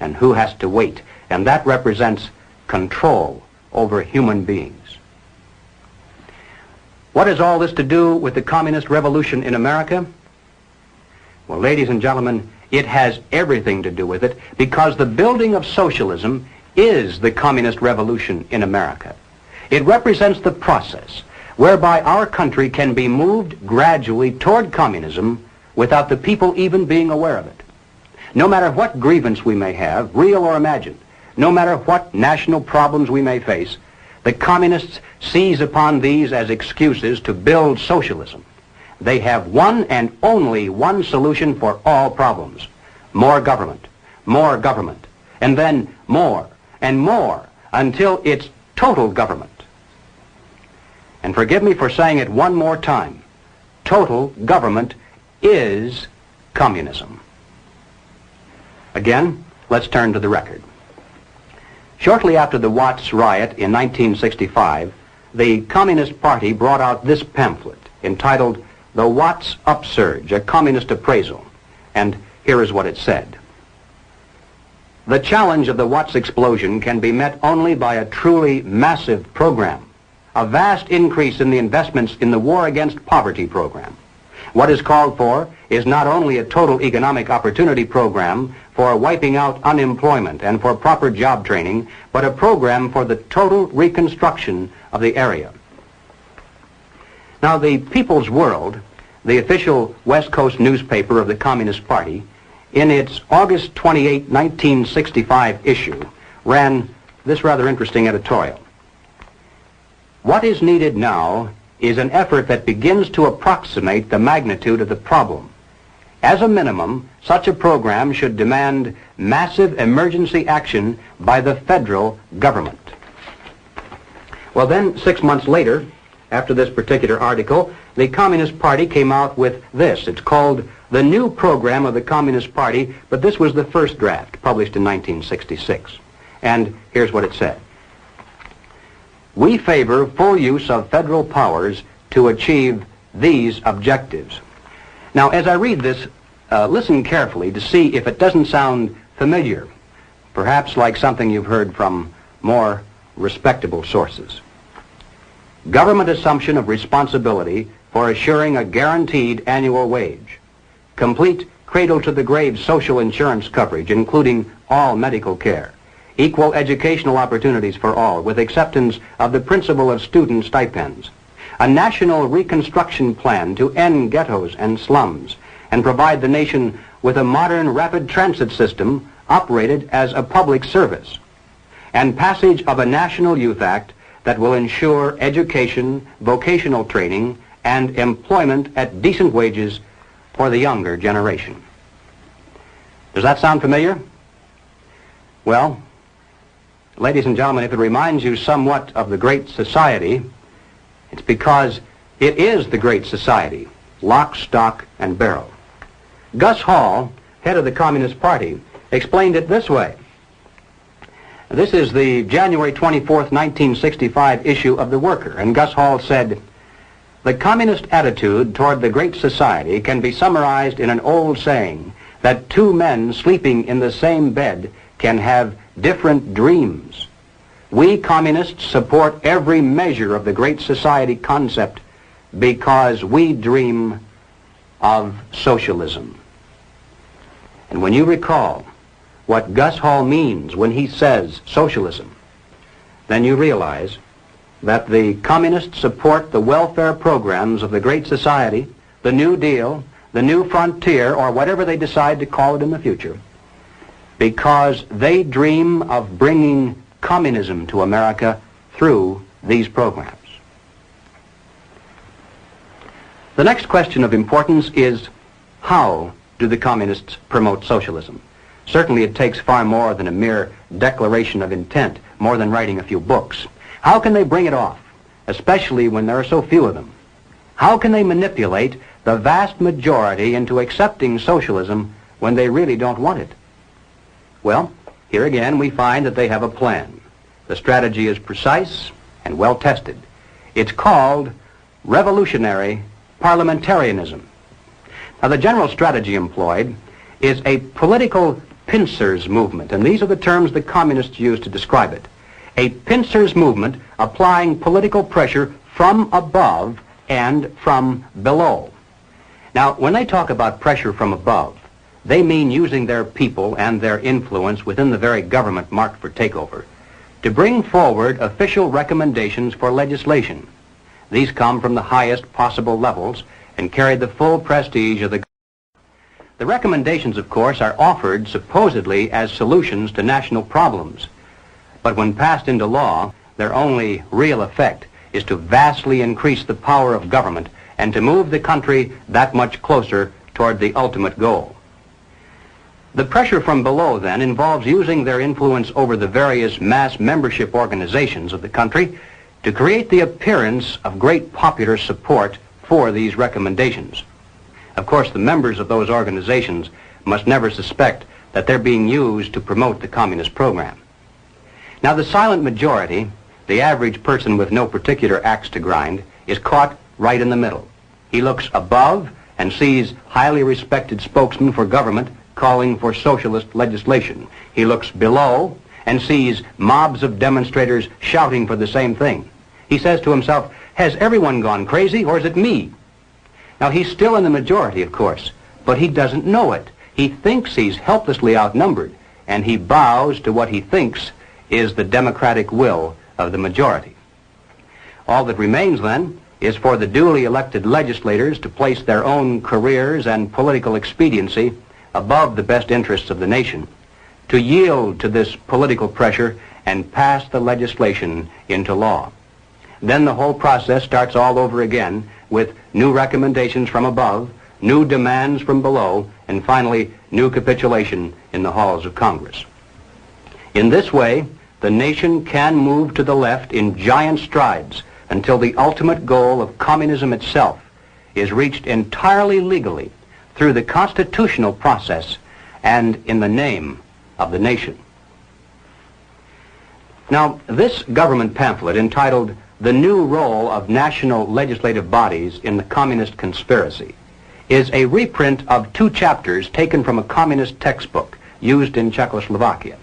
and who has to wait, and that represents control over human beings. What has all this to do with the communist revolution in America? Well, ladies and gentlemen, it has everything to do with it because the building of socialism is the communist revolution in America. It represents the process whereby our country can be moved gradually toward communism without the people even being aware of it. No matter what grievance we may have, real or imagined, no matter what national problems we may face, the communists seize upon these as excuses to build socialism. They have one and only one solution for all problems: more government, and then more, and more until it's total government. And forgive me for saying it one more time. Total government is communism. Again, let's turn to the record. Shortly after the Watts riot in 1965, the Communist Party brought out this pamphlet entitled The Watts Upsurge, a Communist Appraisal. And here is what it said. The challenge of the Watts explosion can be met only by a truly massive program, a vast increase in the investments in the War Against Poverty program. What is called for is not only a total economic opportunity program for wiping out unemployment and for proper job training, but a program for the total reconstruction of the area. Now, the People's World, the official West Coast newspaper of the Communist Party, in its August 28, 1965 issue, ran this rather interesting editorial. What is needed now is an effort that begins to approximate the magnitude of the problem. As a minimum, such a program should demand massive emergency action by the federal government. Well, then, 6 months later, after this particular article, the Communist Party came out with this. It's called The New Program of the Communist Party, but this was the first draft, published in 1966. And here's what it said. We favor full use of federal powers to achieve these objectives. Now, as I read this, listen carefully to see if it doesn't sound familiar, perhaps like something you've heard from more respectable sources. Government assumption of responsibility for assuring a guaranteed annual wage. Complete cradle-to-the-grave social insurance coverage, including all medical care. Equal educational opportunities for all, with acceptance of the principle of student stipends. A national reconstruction plan to end ghettos and slums and provide the nation with a modern rapid transit system operated as a public service. And passage of a National Youth Act that will ensure education, vocational training, and employment at decent wages for the younger generation. Does that sound familiar? Well, ladies and gentlemen, if it reminds you somewhat of the Great Society, it's because it is the Great Society, lock, stock, and barrel. Gus Hall, head of the Communist Party, explained it this way. This is the January 24th, 1965 issue of The Worker, and Gus Hall said, "The communist attitude toward the Great Society can be summarized in an old saying that two men sleeping in the same bed can have different dreams. We communists support every measure of the Great Society concept because we dream of socialism." And when you recall what Gus Hall means when he says socialism, then you realize that the communists support the welfare programs of the Great Society, the New Deal, the New Frontier, or whatever they decide to call it in the future, because they dream of bringing communism to America through these programs. The next question of importance is, how do the communists promote socialism? Certainly it takes far more than a mere declaration of intent, more than writing a few books. How can they bring it off, especially when there are so few of them? How can they manipulate the vast majority into accepting socialism when they really don't want it? Well, here again we find that they have a plan. The strategy is precise and well tested. It's called revolutionary parliamentarianism. Now, the general strategy employed is a political pincers movement, and these are the terms the communists use to describe it. A pincers movement applying political pressure from above and from below. Now, when they talk about pressure from above, they mean using their people and their influence within the very government marked for takeover to bring forward official recommendations for legislation. These come from the highest possible levels and carry the full prestige of the government. The recommendations, of course, are offered supposedly as solutions to national problems, but when passed into law, their only real effect is to vastly increase the power of government and to move the country that much closer toward the ultimate goal. The pressure from below, then, involves using their influence over the various mass membership organizations of the country to create the appearance of great popular support for these recommendations. Of course, the members of those organizations must never suspect that they're being used to promote the communist program. Now, the silent majority, the average person with no particular axe to grind, is caught right in the middle. He looks above and sees highly respected spokesmen for government calling for socialist legislation. He looks below and sees mobs of demonstrators shouting for the same thing. He says to himself, has everyone gone crazy, or is it me? Now, he's still in the majority, of course, but he doesn't know it. He thinks he's helplessly outnumbered, and he bows to what he thinks is the democratic will of the majority. All that remains, then, is for the duly elected legislators to place their own careers and political expediency above the best interests of the nation, to yield to this political pressure and pass the legislation into law. Then the whole process starts all over again with new recommendations from above, new demands from below, and finally new capitulation in the halls of Congress. In this way, the nation can move to the left in giant strides until the ultimate goal of communism itself is reached entirely legally through the constitutional process and in the name of the nation. Now, this government pamphlet entitled "The New Role of National Legislative Bodies in the Communist Conspiracy" is a reprint of 2 chapters taken from a communist textbook used in Czechoslovakia.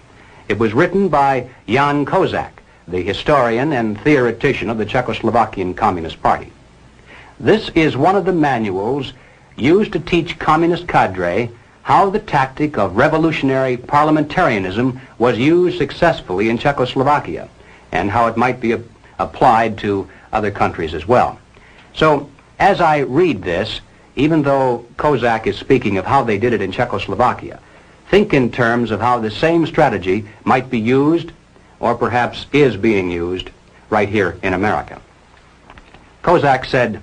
It was written by Jan Kozak, the historian and theoretician of the Czechoslovakian Communist Party. This is one of the manuals used to teach communist cadre how the tactic of revolutionary parliamentarianism was used successfully in Czechoslovakia and how it might be applied to other countries as well. So, as I read this, even though Kozak is speaking of how they did it in Czechoslovakia, think in terms of how the same strategy might be used, or perhaps is being used, right here in America. Kozak said,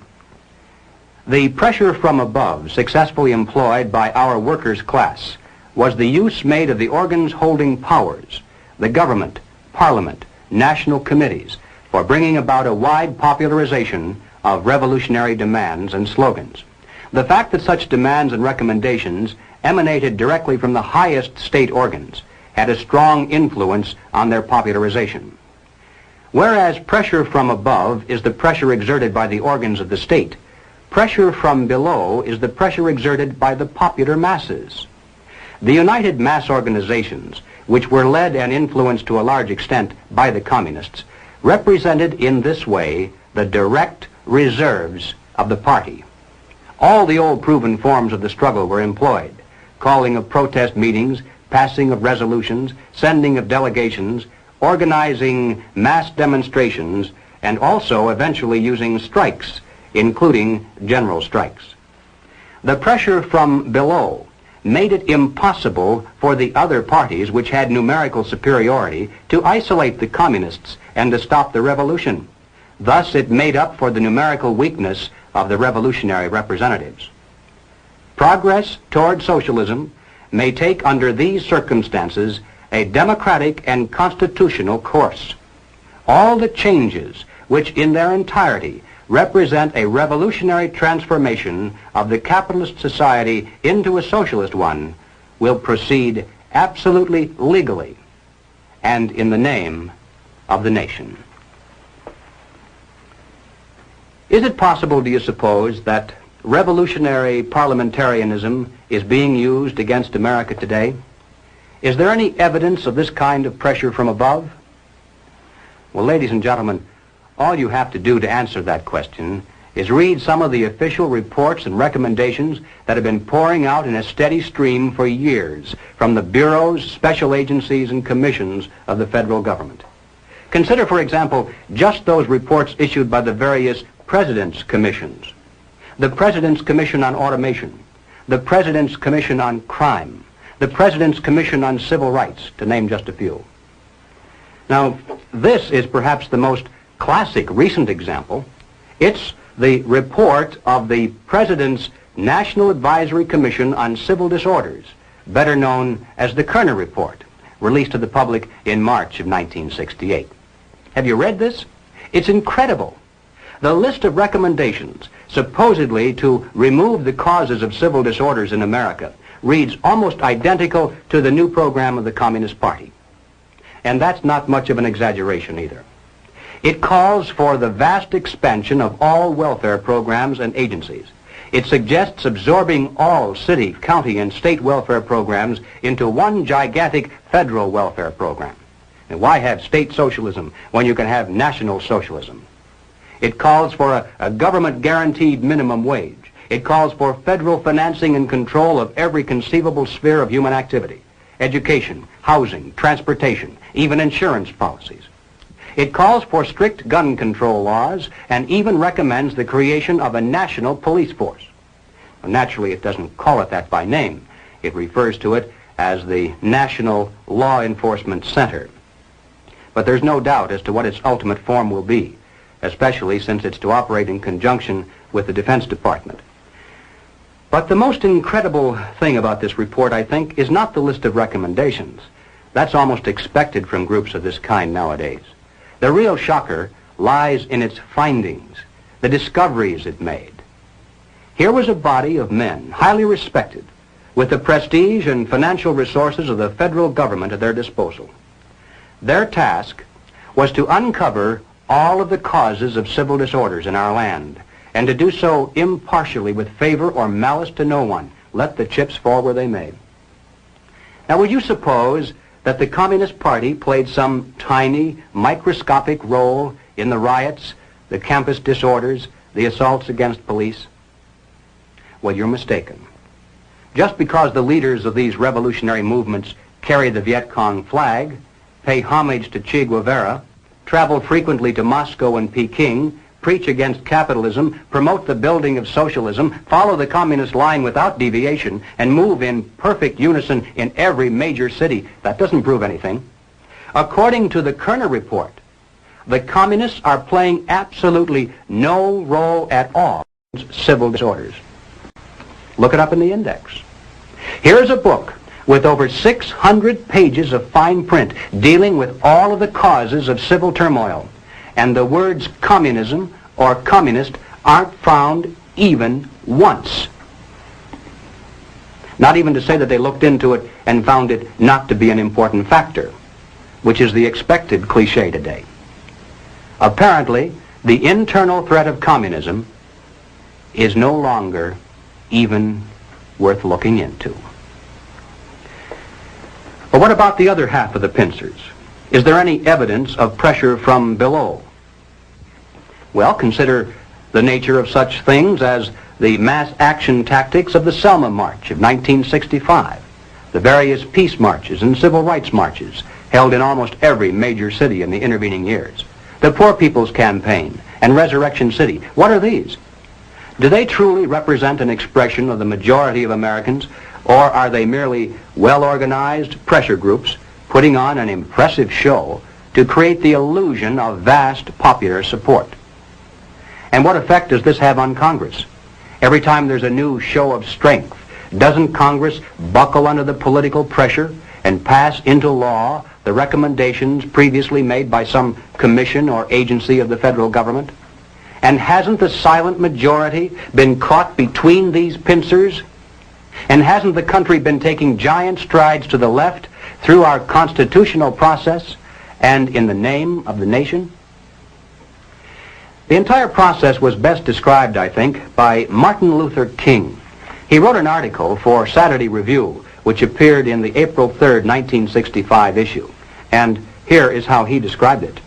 "The pressure from above successfully employed by our workers' class was the use made of the organs holding powers, the government, parliament, national committees, for bringing about a wide popularization of revolutionary demands and slogans. The fact that such demands and recommendations emanated directly from the highest state organs had a strong influence on their popularization. Whereas pressure from above is the pressure exerted by the organs of the state, pressure from below is the pressure exerted by the popular masses. The united mass organizations, which were led and influenced to a large extent by the communists, represented in this way the direct reserves of the party. All the old proven forms of the struggle were employed: calling of protest meetings, passing of resolutions, sending of delegations, organizing mass demonstrations, and also eventually using strikes, including general strikes. The pressure from below made it impossible for the other parties which had numerical superiority to isolate the communists and to stop the revolution. Thus it made up for the numerical weakness of the revolutionary representatives. Progress toward socialism may take under these circumstances a democratic and constitutional course. All the changes which in their entirety represent a revolutionary transformation of the capitalist society into a socialist one will proceed absolutely legally and in the name of the nation. Is it possible, do you suppose, that revolutionary parliamentarianism is being used against America today? Is there any evidence of this kind of pressure from above? Well, ladies and gentlemen, all you have to do to answer that question is read some of the official reports and recommendations that have been pouring out in a steady stream for years from the bureaus, special agencies, and commissions of the federal government. Consider, for example, just those reports issued by the various President's Commissions. The President's Commission on Automation, the President's Commission on Crime, the President's Commission on Civil Rights, to name just a few. Now, this is perhaps the most classic recent example. It's the report of the President's National Advisory Commission on Civil Disorders, better known as the Kerner Report, released to the public in March of 1968. Have you read this? It's incredible. The list of recommendations supposedly to remove the causes of civil disorders in America reads almost identical to the new program of the Communist Party. And that's not much of an exaggeration either. It calls for the vast expansion of all welfare programs and agencies. It suggests absorbing all city, county, and state welfare programs into one gigantic federal welfare program. And why have state socialism when you can have national socialism? It calls for a government-guaranteed minimum wage. It calls for federal financing and control of every conceivable sphere of human activity: education, housing, transportation, even insurance policies. It calls for strict gun control laws and even recommends the creation of a national police force. Well, naturally, it doesn't call it that by name. It refers to it as the National Law Enforcement Center. But there's no doubt as to what its ultimate form will be, especially since it's to operate in conjunction with the Defense Department. But the most incredible thing about this report, I think, is not the list of recommendations. That's almost expected from groups of this kind nowadays. The real shocker lies in its findings, the discoveries it made. Here was a body of men, highly respected, with the prestige and financial resources of the federal government at their disposal. Their task was to uncover all of the causes of civil disorders in our land, and to do so impartially with favor or malice to no one, let the chips fall where they may. Now, would you suppose that the Communist Party played some tiny, microscopic role in the riots, the campus disorders, the assaults against police? Well, you're mistaken. Just because the leaders of these revolutionary movements carry the Viet Cong flag, pay homage to Che Guevara, travel frequently to Moscow and Peking, preach against capitalism, promote the building of socialism, follow the communist line without deviation, and move in perfect unison in every major city, that doesn't prove anything. According to the Kerner Report, the communists are playing absolutely no role at all in civil disorders. Look it up in the index. Here's a book with over 600 pages of fine print dealing with all of the causes of civil turmoil. And the words communism or communist aren't found even once. Not even to say that they looked into it and found it not to be an important factor, which is the expected cliche today. Apparently, the internal threat of communism is no longer even worth looking into. But what about the other half of the pincers? Is there any evidence of pressure from below? Well, consider the nature of such things as the mass action tactics of the Selma March of 1965, the various peace marches and civil rights marches held in almost every major city in the intervening years, the Poor People's Campaign and Resurrection City. What are these? Do they truly represent an expression of the majority of Americans, or are they merely well-organized pressure groups putting on an impressive show to create the illusion of vast popular support? And what effect does this have on Congress? Every time there's a new show of strength, doesn't Congress buckle under the political pressure and pass into law the recommendations previously made by some commission or agency of the federal government? And hasn't the silent majority been caught between these pincers? And hasn't the country been taking giant strides to the left through our constitutional process and in the name of the nation? The entire process was best described, I think, by Martin Luther King. He wrote an article for Saturday Review, which appeared in the April 3rd, 1965 issue. And here is how he described it.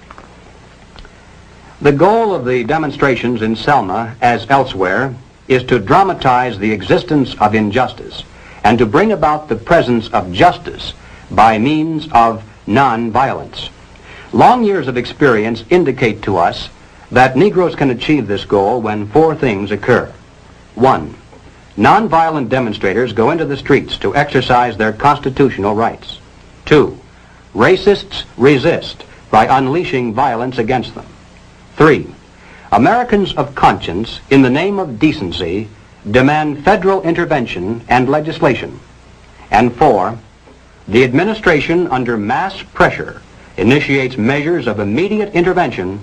The goal of the demonstrations in Selma, as elsewhere, is to dramatize the existence of injustice and to bring about the presence of justice by means of non-violence. Long years of experience indicate to us that Negroes can achieve this goal when four things occur. 1. Nonviolent demonstrators go into the streets to exercise their constitutional rights. 2. Racists resist by unleashing violence against them. 3. Americans of conscience, in the name of decency, demand federal intervention and legislation. And 4, the administration under mass pressure initiates measures of immediate intervention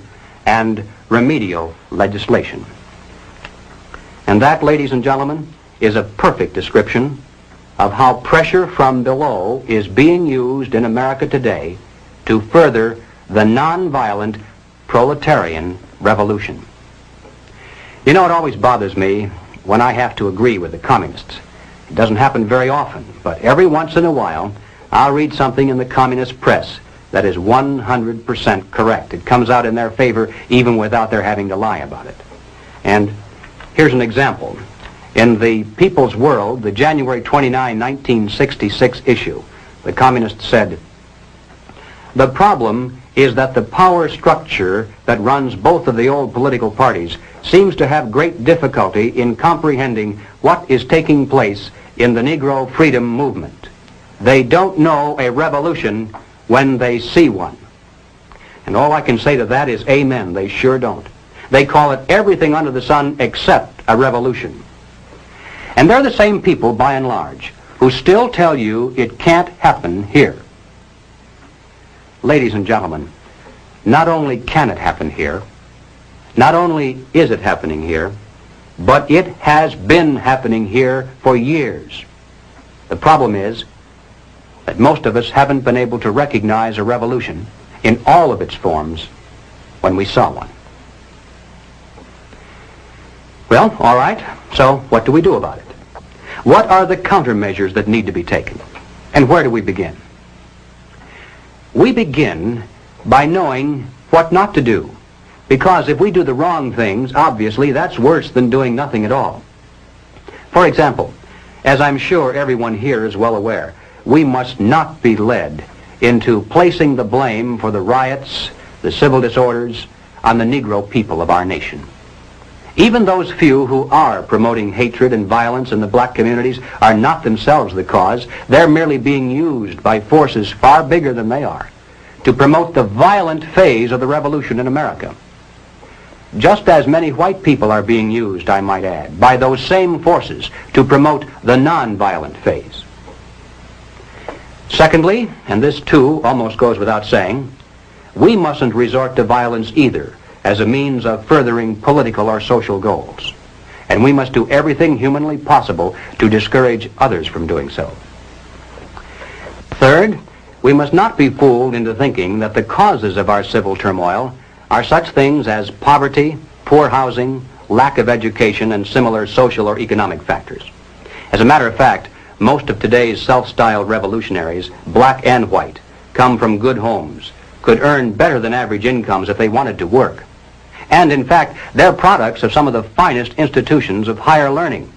and remedial legislation. And that, ladies and gentlemen, is a perfect description of how pressure from below is being used in America today to further the nonviolent proletarian revolution. You know, it always bothers me when I have to agree with the communists. It doesn't happen very often, but every once in a while I'll read something in the communist press that is 100% correct. It comes out in their favor even without their having to lie about it. And here's an example. In the People's World, the January 29, 1966 issue, the communists said, "The problem is that the power structure that runs both of the old political parties seems to have great difficulty in comprehending what is taking place in the Negro freedom movement. They don't know a revolution when they see one." And all I can say to that is amen. They sure don't. They call it everything under the sun except a revolution. And they're the same people, by and large, who still tell you it can't happen here. Ladies and gentlemen, not only can it happen here, not only is it happening here, but it has been happening here for years. The problem is that most of us haven't been able to recognize a revolution in all of its forms when we saw one. Well, all right, so what do we do about it? What are the countermeasures that need to be taken? And where do we begin? We begin by knowing what not to do, because if we do the wrong things, obviously that's worse than doing nothing at all. For example, as I'm sure everyone here is well aware, we must not be led into placing the blame for the riots, the civil disorders, on the Negro people of our nation. Even those few who are promoting hatred and violence in the black communities are not themselves the cause. They're merely being used by forces far bigger than they are to promote the violent phase of the revolution in America. Just as many white people are being used, I might add, by those same forces to promote the nonviolent phase. Secondly, and this too almost goes without saying, we mustn't resort to violence either as a means of furthering political or social goals. And we must do everything humanly possible to discourage others from doing so. Third, we must not be fooled into thinking that the causes of our civil turmoil are such things as poverty, poor housing, lack of education, and similar social or economic factors. As a matter of fact, most of today's self-styled revolutionaries, black and white, come from good homes, could earn better than average incomes if they wanted to work. And in fact, they're products of some of the finest institutions of higher learning.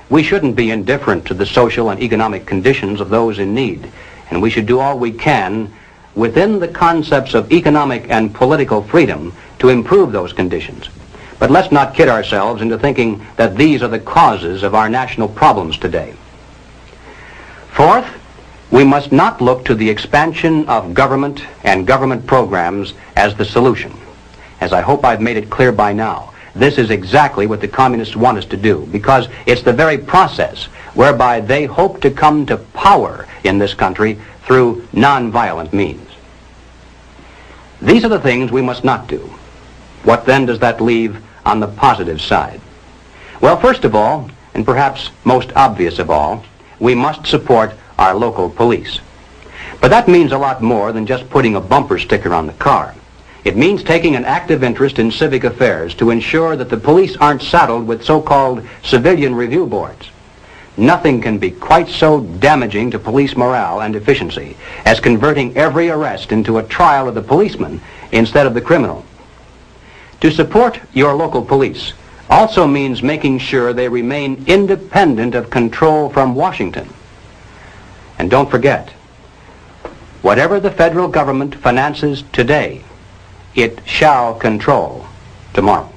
We shouldn't be indifferent to the social and economic conditions of those in need, and we should do all we can within the concepts of economic and political freedom to improve those conditions. But let's not kid ourselves into thinking that these are the causes of our national problems today. Fourth, we must not look to the expansion of government and government programs as the solution. As I hope I've made it clear by now, this is exactly what the communists want us to do, because it's the very process whereby they hope to come to power in this country through nonviolent means. These are the things we must not do. What then does that leave on the positive side? Well, first of all, and perhaps most obvious of all, we must support our local police. But that means a lot more than just putting a bumper sticker on the car. It means taking an active interest in civic affairs to ensure that the police aren't saddled with so-called civilian review boards. Nothing can be quite so damaging to police morale and efficiency as converting every arrest into a trial of the policeman instead of the criminal. To support your local police also means making sure they remain independent of control from Washington. And don't forget, whatever the federal government finances today, it shall control tomorrow.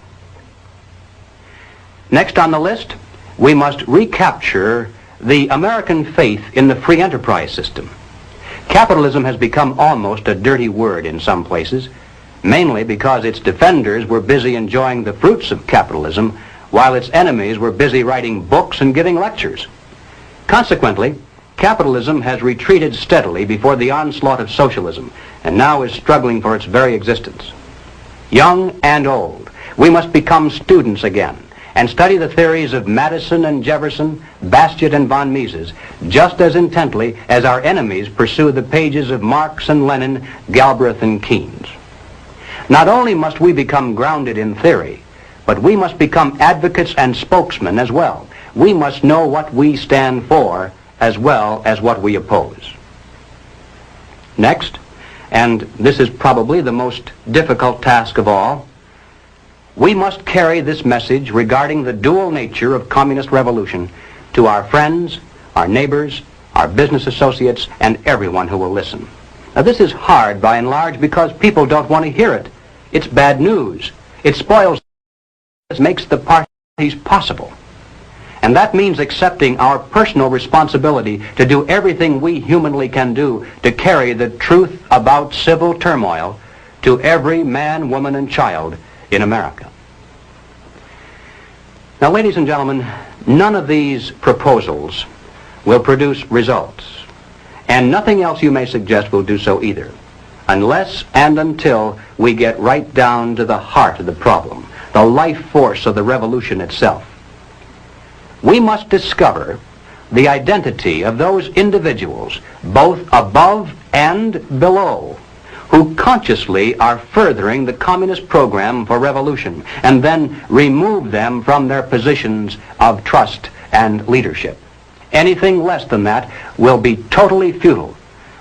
Next on the list, we must recapture the American faith in the free enterprise system. Capitalism has become almost a dirty word in some places, mainly because its defenders were busy enjoying the fruits of capitalism while its enemies were busy writing books and giving lectures. Consequently, Capitalism has retreated steadily before the onslaught of socialism and now is struggling for its very existence. Young and old, we must become students again and study the theories of Madison and Jefferson, Bastiat and von Mises, just as intently as our enemies pursue the pages of Marx and Lenin, Galbraith and Keynes. Not only must we become grounded in theory, but we must become advocates and spokesmen as well. We must know what we stand for as well as what we oppose. Next, and this is probably the most difficult task of all, we must carry this message regarding the dual nature of communist revolution to our friends, our neighbors, our business associates, and everyone who will listen. Now, this is hard by and large because people don't want to hear it. It's bad news. It spoils, makes the parties possible. And that means accepting our personal responsibility to do everything we humanly can do to carry the truth about civil turmoil to every man, woman, and child in America. Now, ladies and gentlemen, none of these proposals will produce results, and nothing else you may suggest will do so either, unless and until we get right down to the heart of the problem, the life force of the revolution itself. We must discover the identity of those individuals, both above and below, who consciously are furthering the communist program for revolution, and then remove them from their positions of trust and leadership. Anything less than that will be totally futile,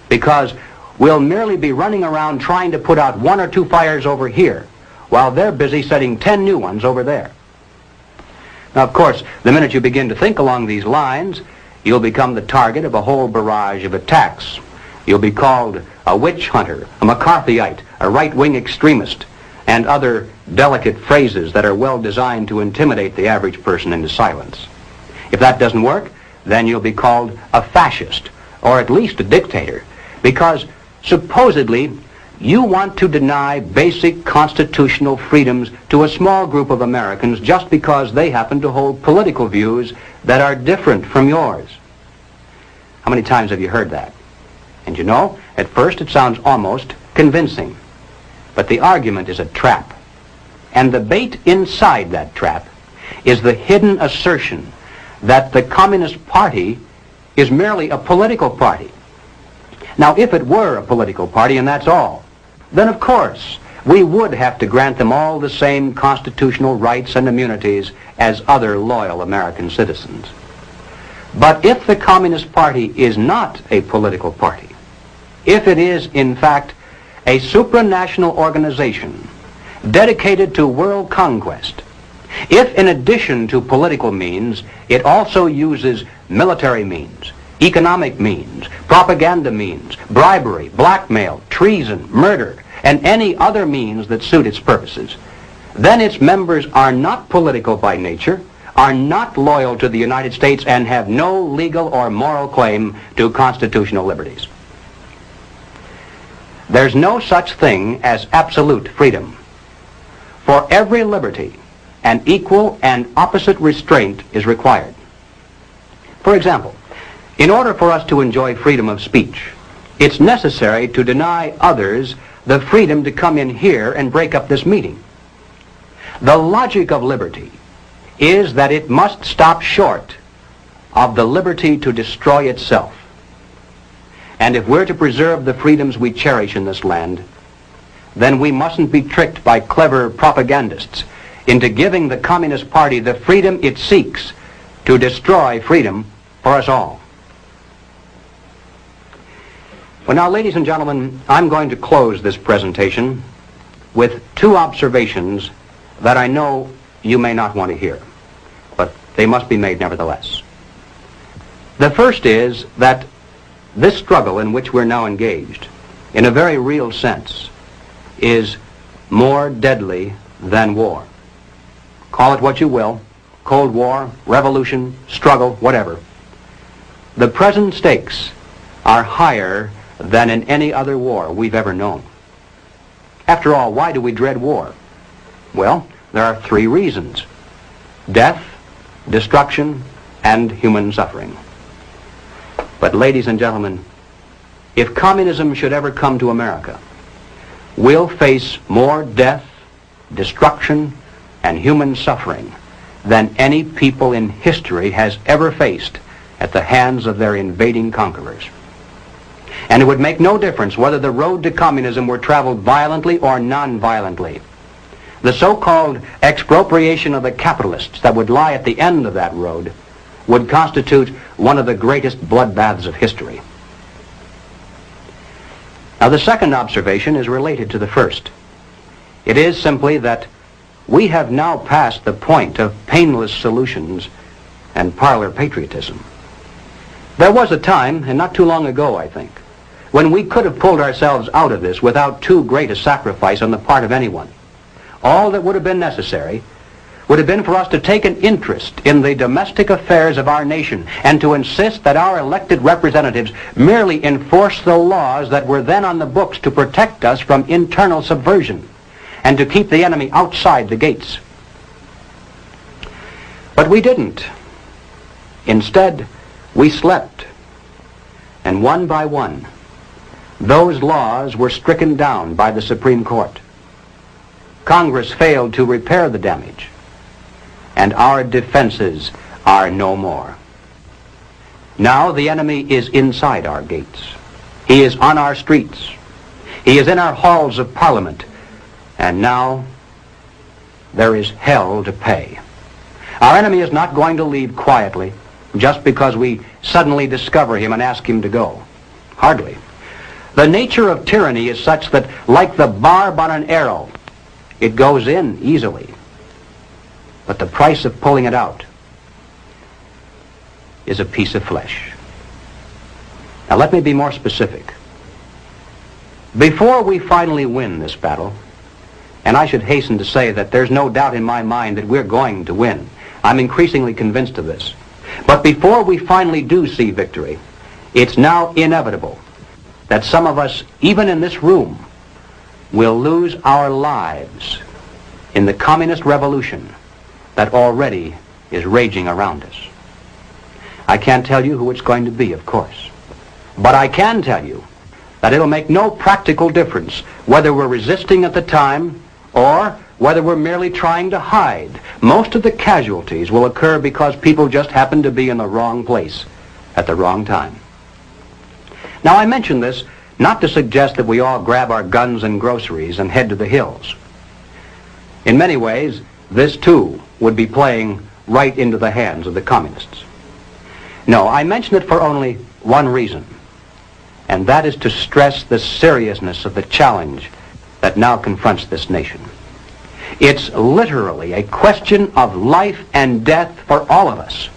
because we'll merely be running around trying to put out 1 or 2 fires over here, while they're busy setting 10 new ones over there. Now, of course, the minute you begin to think along these lines, you'll become the target of a whole barrage of attacks. You'll be called a witch hunter, a McCarthyite, a right-wing extremist, and other delicate phrases that are well designed to intimidate the average person into silence. If that doesn't work, then you'll be called a fascist, or at least a dictator, because supposedly you want to deny basic constitutional freedoms to a small group of Americans just because they happen to hold political views that are different from yours. How many times have you heard that? And you know, at first it sounds almost convincing. But the argument is a trap. And the bait inside that trap is the hidden assertion that the Communist Party is merely a political party. Now, if it were a political party and that's all, then of course we would have to grant them all the same constitutional rights and immunities as other loyal American citizens. But if the Communist Party is not a political party, if it is in fact a supranational organization dedicated to world conquest, if in addition to political means it also uses military means, economic means, propaganda means, bribery, blackmail, treason, murder, and any other means that suit its purposes, then its members are not political by nature, are not loyal to the United States, and have no legal or moral claim to constitutional liberties. There's no such thing as absolute freedom. For every liberty, an equal and opposite restraint is required. For example, in order for us to enjoy freedom of speech, it's necessary to deny others the freedom to come in here and break up this meeting. The logic of liberty is that it must stop short of the liberty to destroy itself. And if we're to preserve the freedoms we cherish in this land, then we mustn't be tricked by clever propagandists into giving the Communist Party the freedom it seeks to destroy freedom for us all. Well, now, ladies and gentlemen, I'm going to close this presentation with 2 observations that I know you may not want to hear, but they must be made nevertheless. The first is that this struggle in which we're now engaged, in a very real sense, is more deadly than war. Call it what you will, Cold War, revolution, struggle, whatever. The present stakes are higher than in any other war we've ever known. After all, why do we dread war? Well, there are 3 reasons: death, destruction, and human suffering. But ladies and gentlemen, if communism should ever come to America, we'll face more death, destruction, and human suffering than any people in history has ever faced at the hands of their invading conquerors. And it would make no difference whether the road to communism were traveled violently or non-violently. The so-called expropriation of the capitalists that would lie at the end of that road would constitute one of the greatest bloodbaths of history. Now, the second observation is related to the first. It is simply that we have now passed the point of painless solutions and parlor patriotism. There was a time, and not too long ago, I think, when we could have pulled ourselves out of this without too great a sacrifice on the part of anyone. All that would have been necessary would have been for us to take an interest in the domestic affairs of our nation and to insist that our elected representatives merely enforce the laws that were then on the books to protect us from internal subversion and to keep the enemy outside the gates. But we didn't. Instead, we slept. And one by one, those laws were stricken down by the Supreme Court. Congress failed to repair the damage, and our defenses are no more. Now the enemy is inside our gates. He is on our streets. He is in our halls of Parliament. And now there is hell to pay. Our enemy is not going to leave quietly just because we suddenly discover him and ask him to go. Hardly. The nature of tyranny is such that, like the barb on an arrow, it goes in easily. But the price of pulling it out is a piece of flesh. Now let me be more specific. Before we finally win this battle, and I should hasten to say that there's no doubt in my mind that we're going to win. I'm increasingly convinced of this. But before we finally do see victory, it's now inevitable that some of us, even in this room, will lose our lives in the communist revolution that already is raging around us. I can't tell you who it's going to be, of course. But I can tell you that it'll make no practical difference whether we're resisting at the time or whether we're merely trying to hide. Most of the casualties will occur because people just happen to be in the wrong place at the wrong time. Now, I mention this not to suggest that we all grab our guns and groceries and head to the hills. In many ways, this too would be playing right into the hands of the communists. No, I mention it for only one reason, and that is to stress the seriousness of the challenge that now confronts this nation. It's literally a question of life and death for all of us.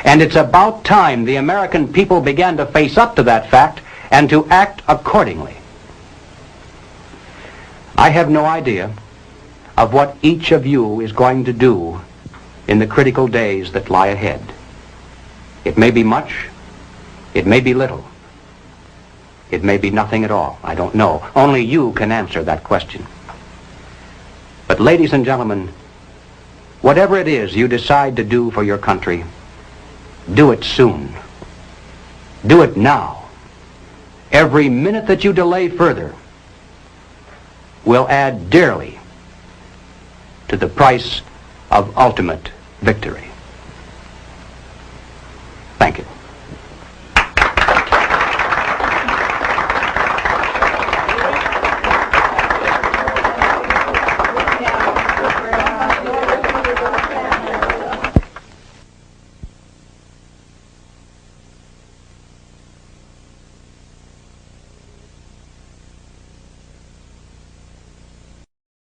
And it's about time the American people began to face up to that fact and to act accordingly. I have no idea of what each of you is going to do in the critical days that lie ahead. It may be much, it may be little, it may be nothing at all. I don't know. Only you can answer that question. But ladies and gentlemen, whatever it is you decide to do for your country, do it soon. Do it now. Every minute that you delay further will add dearly to the price of ultimate victory. Thank you.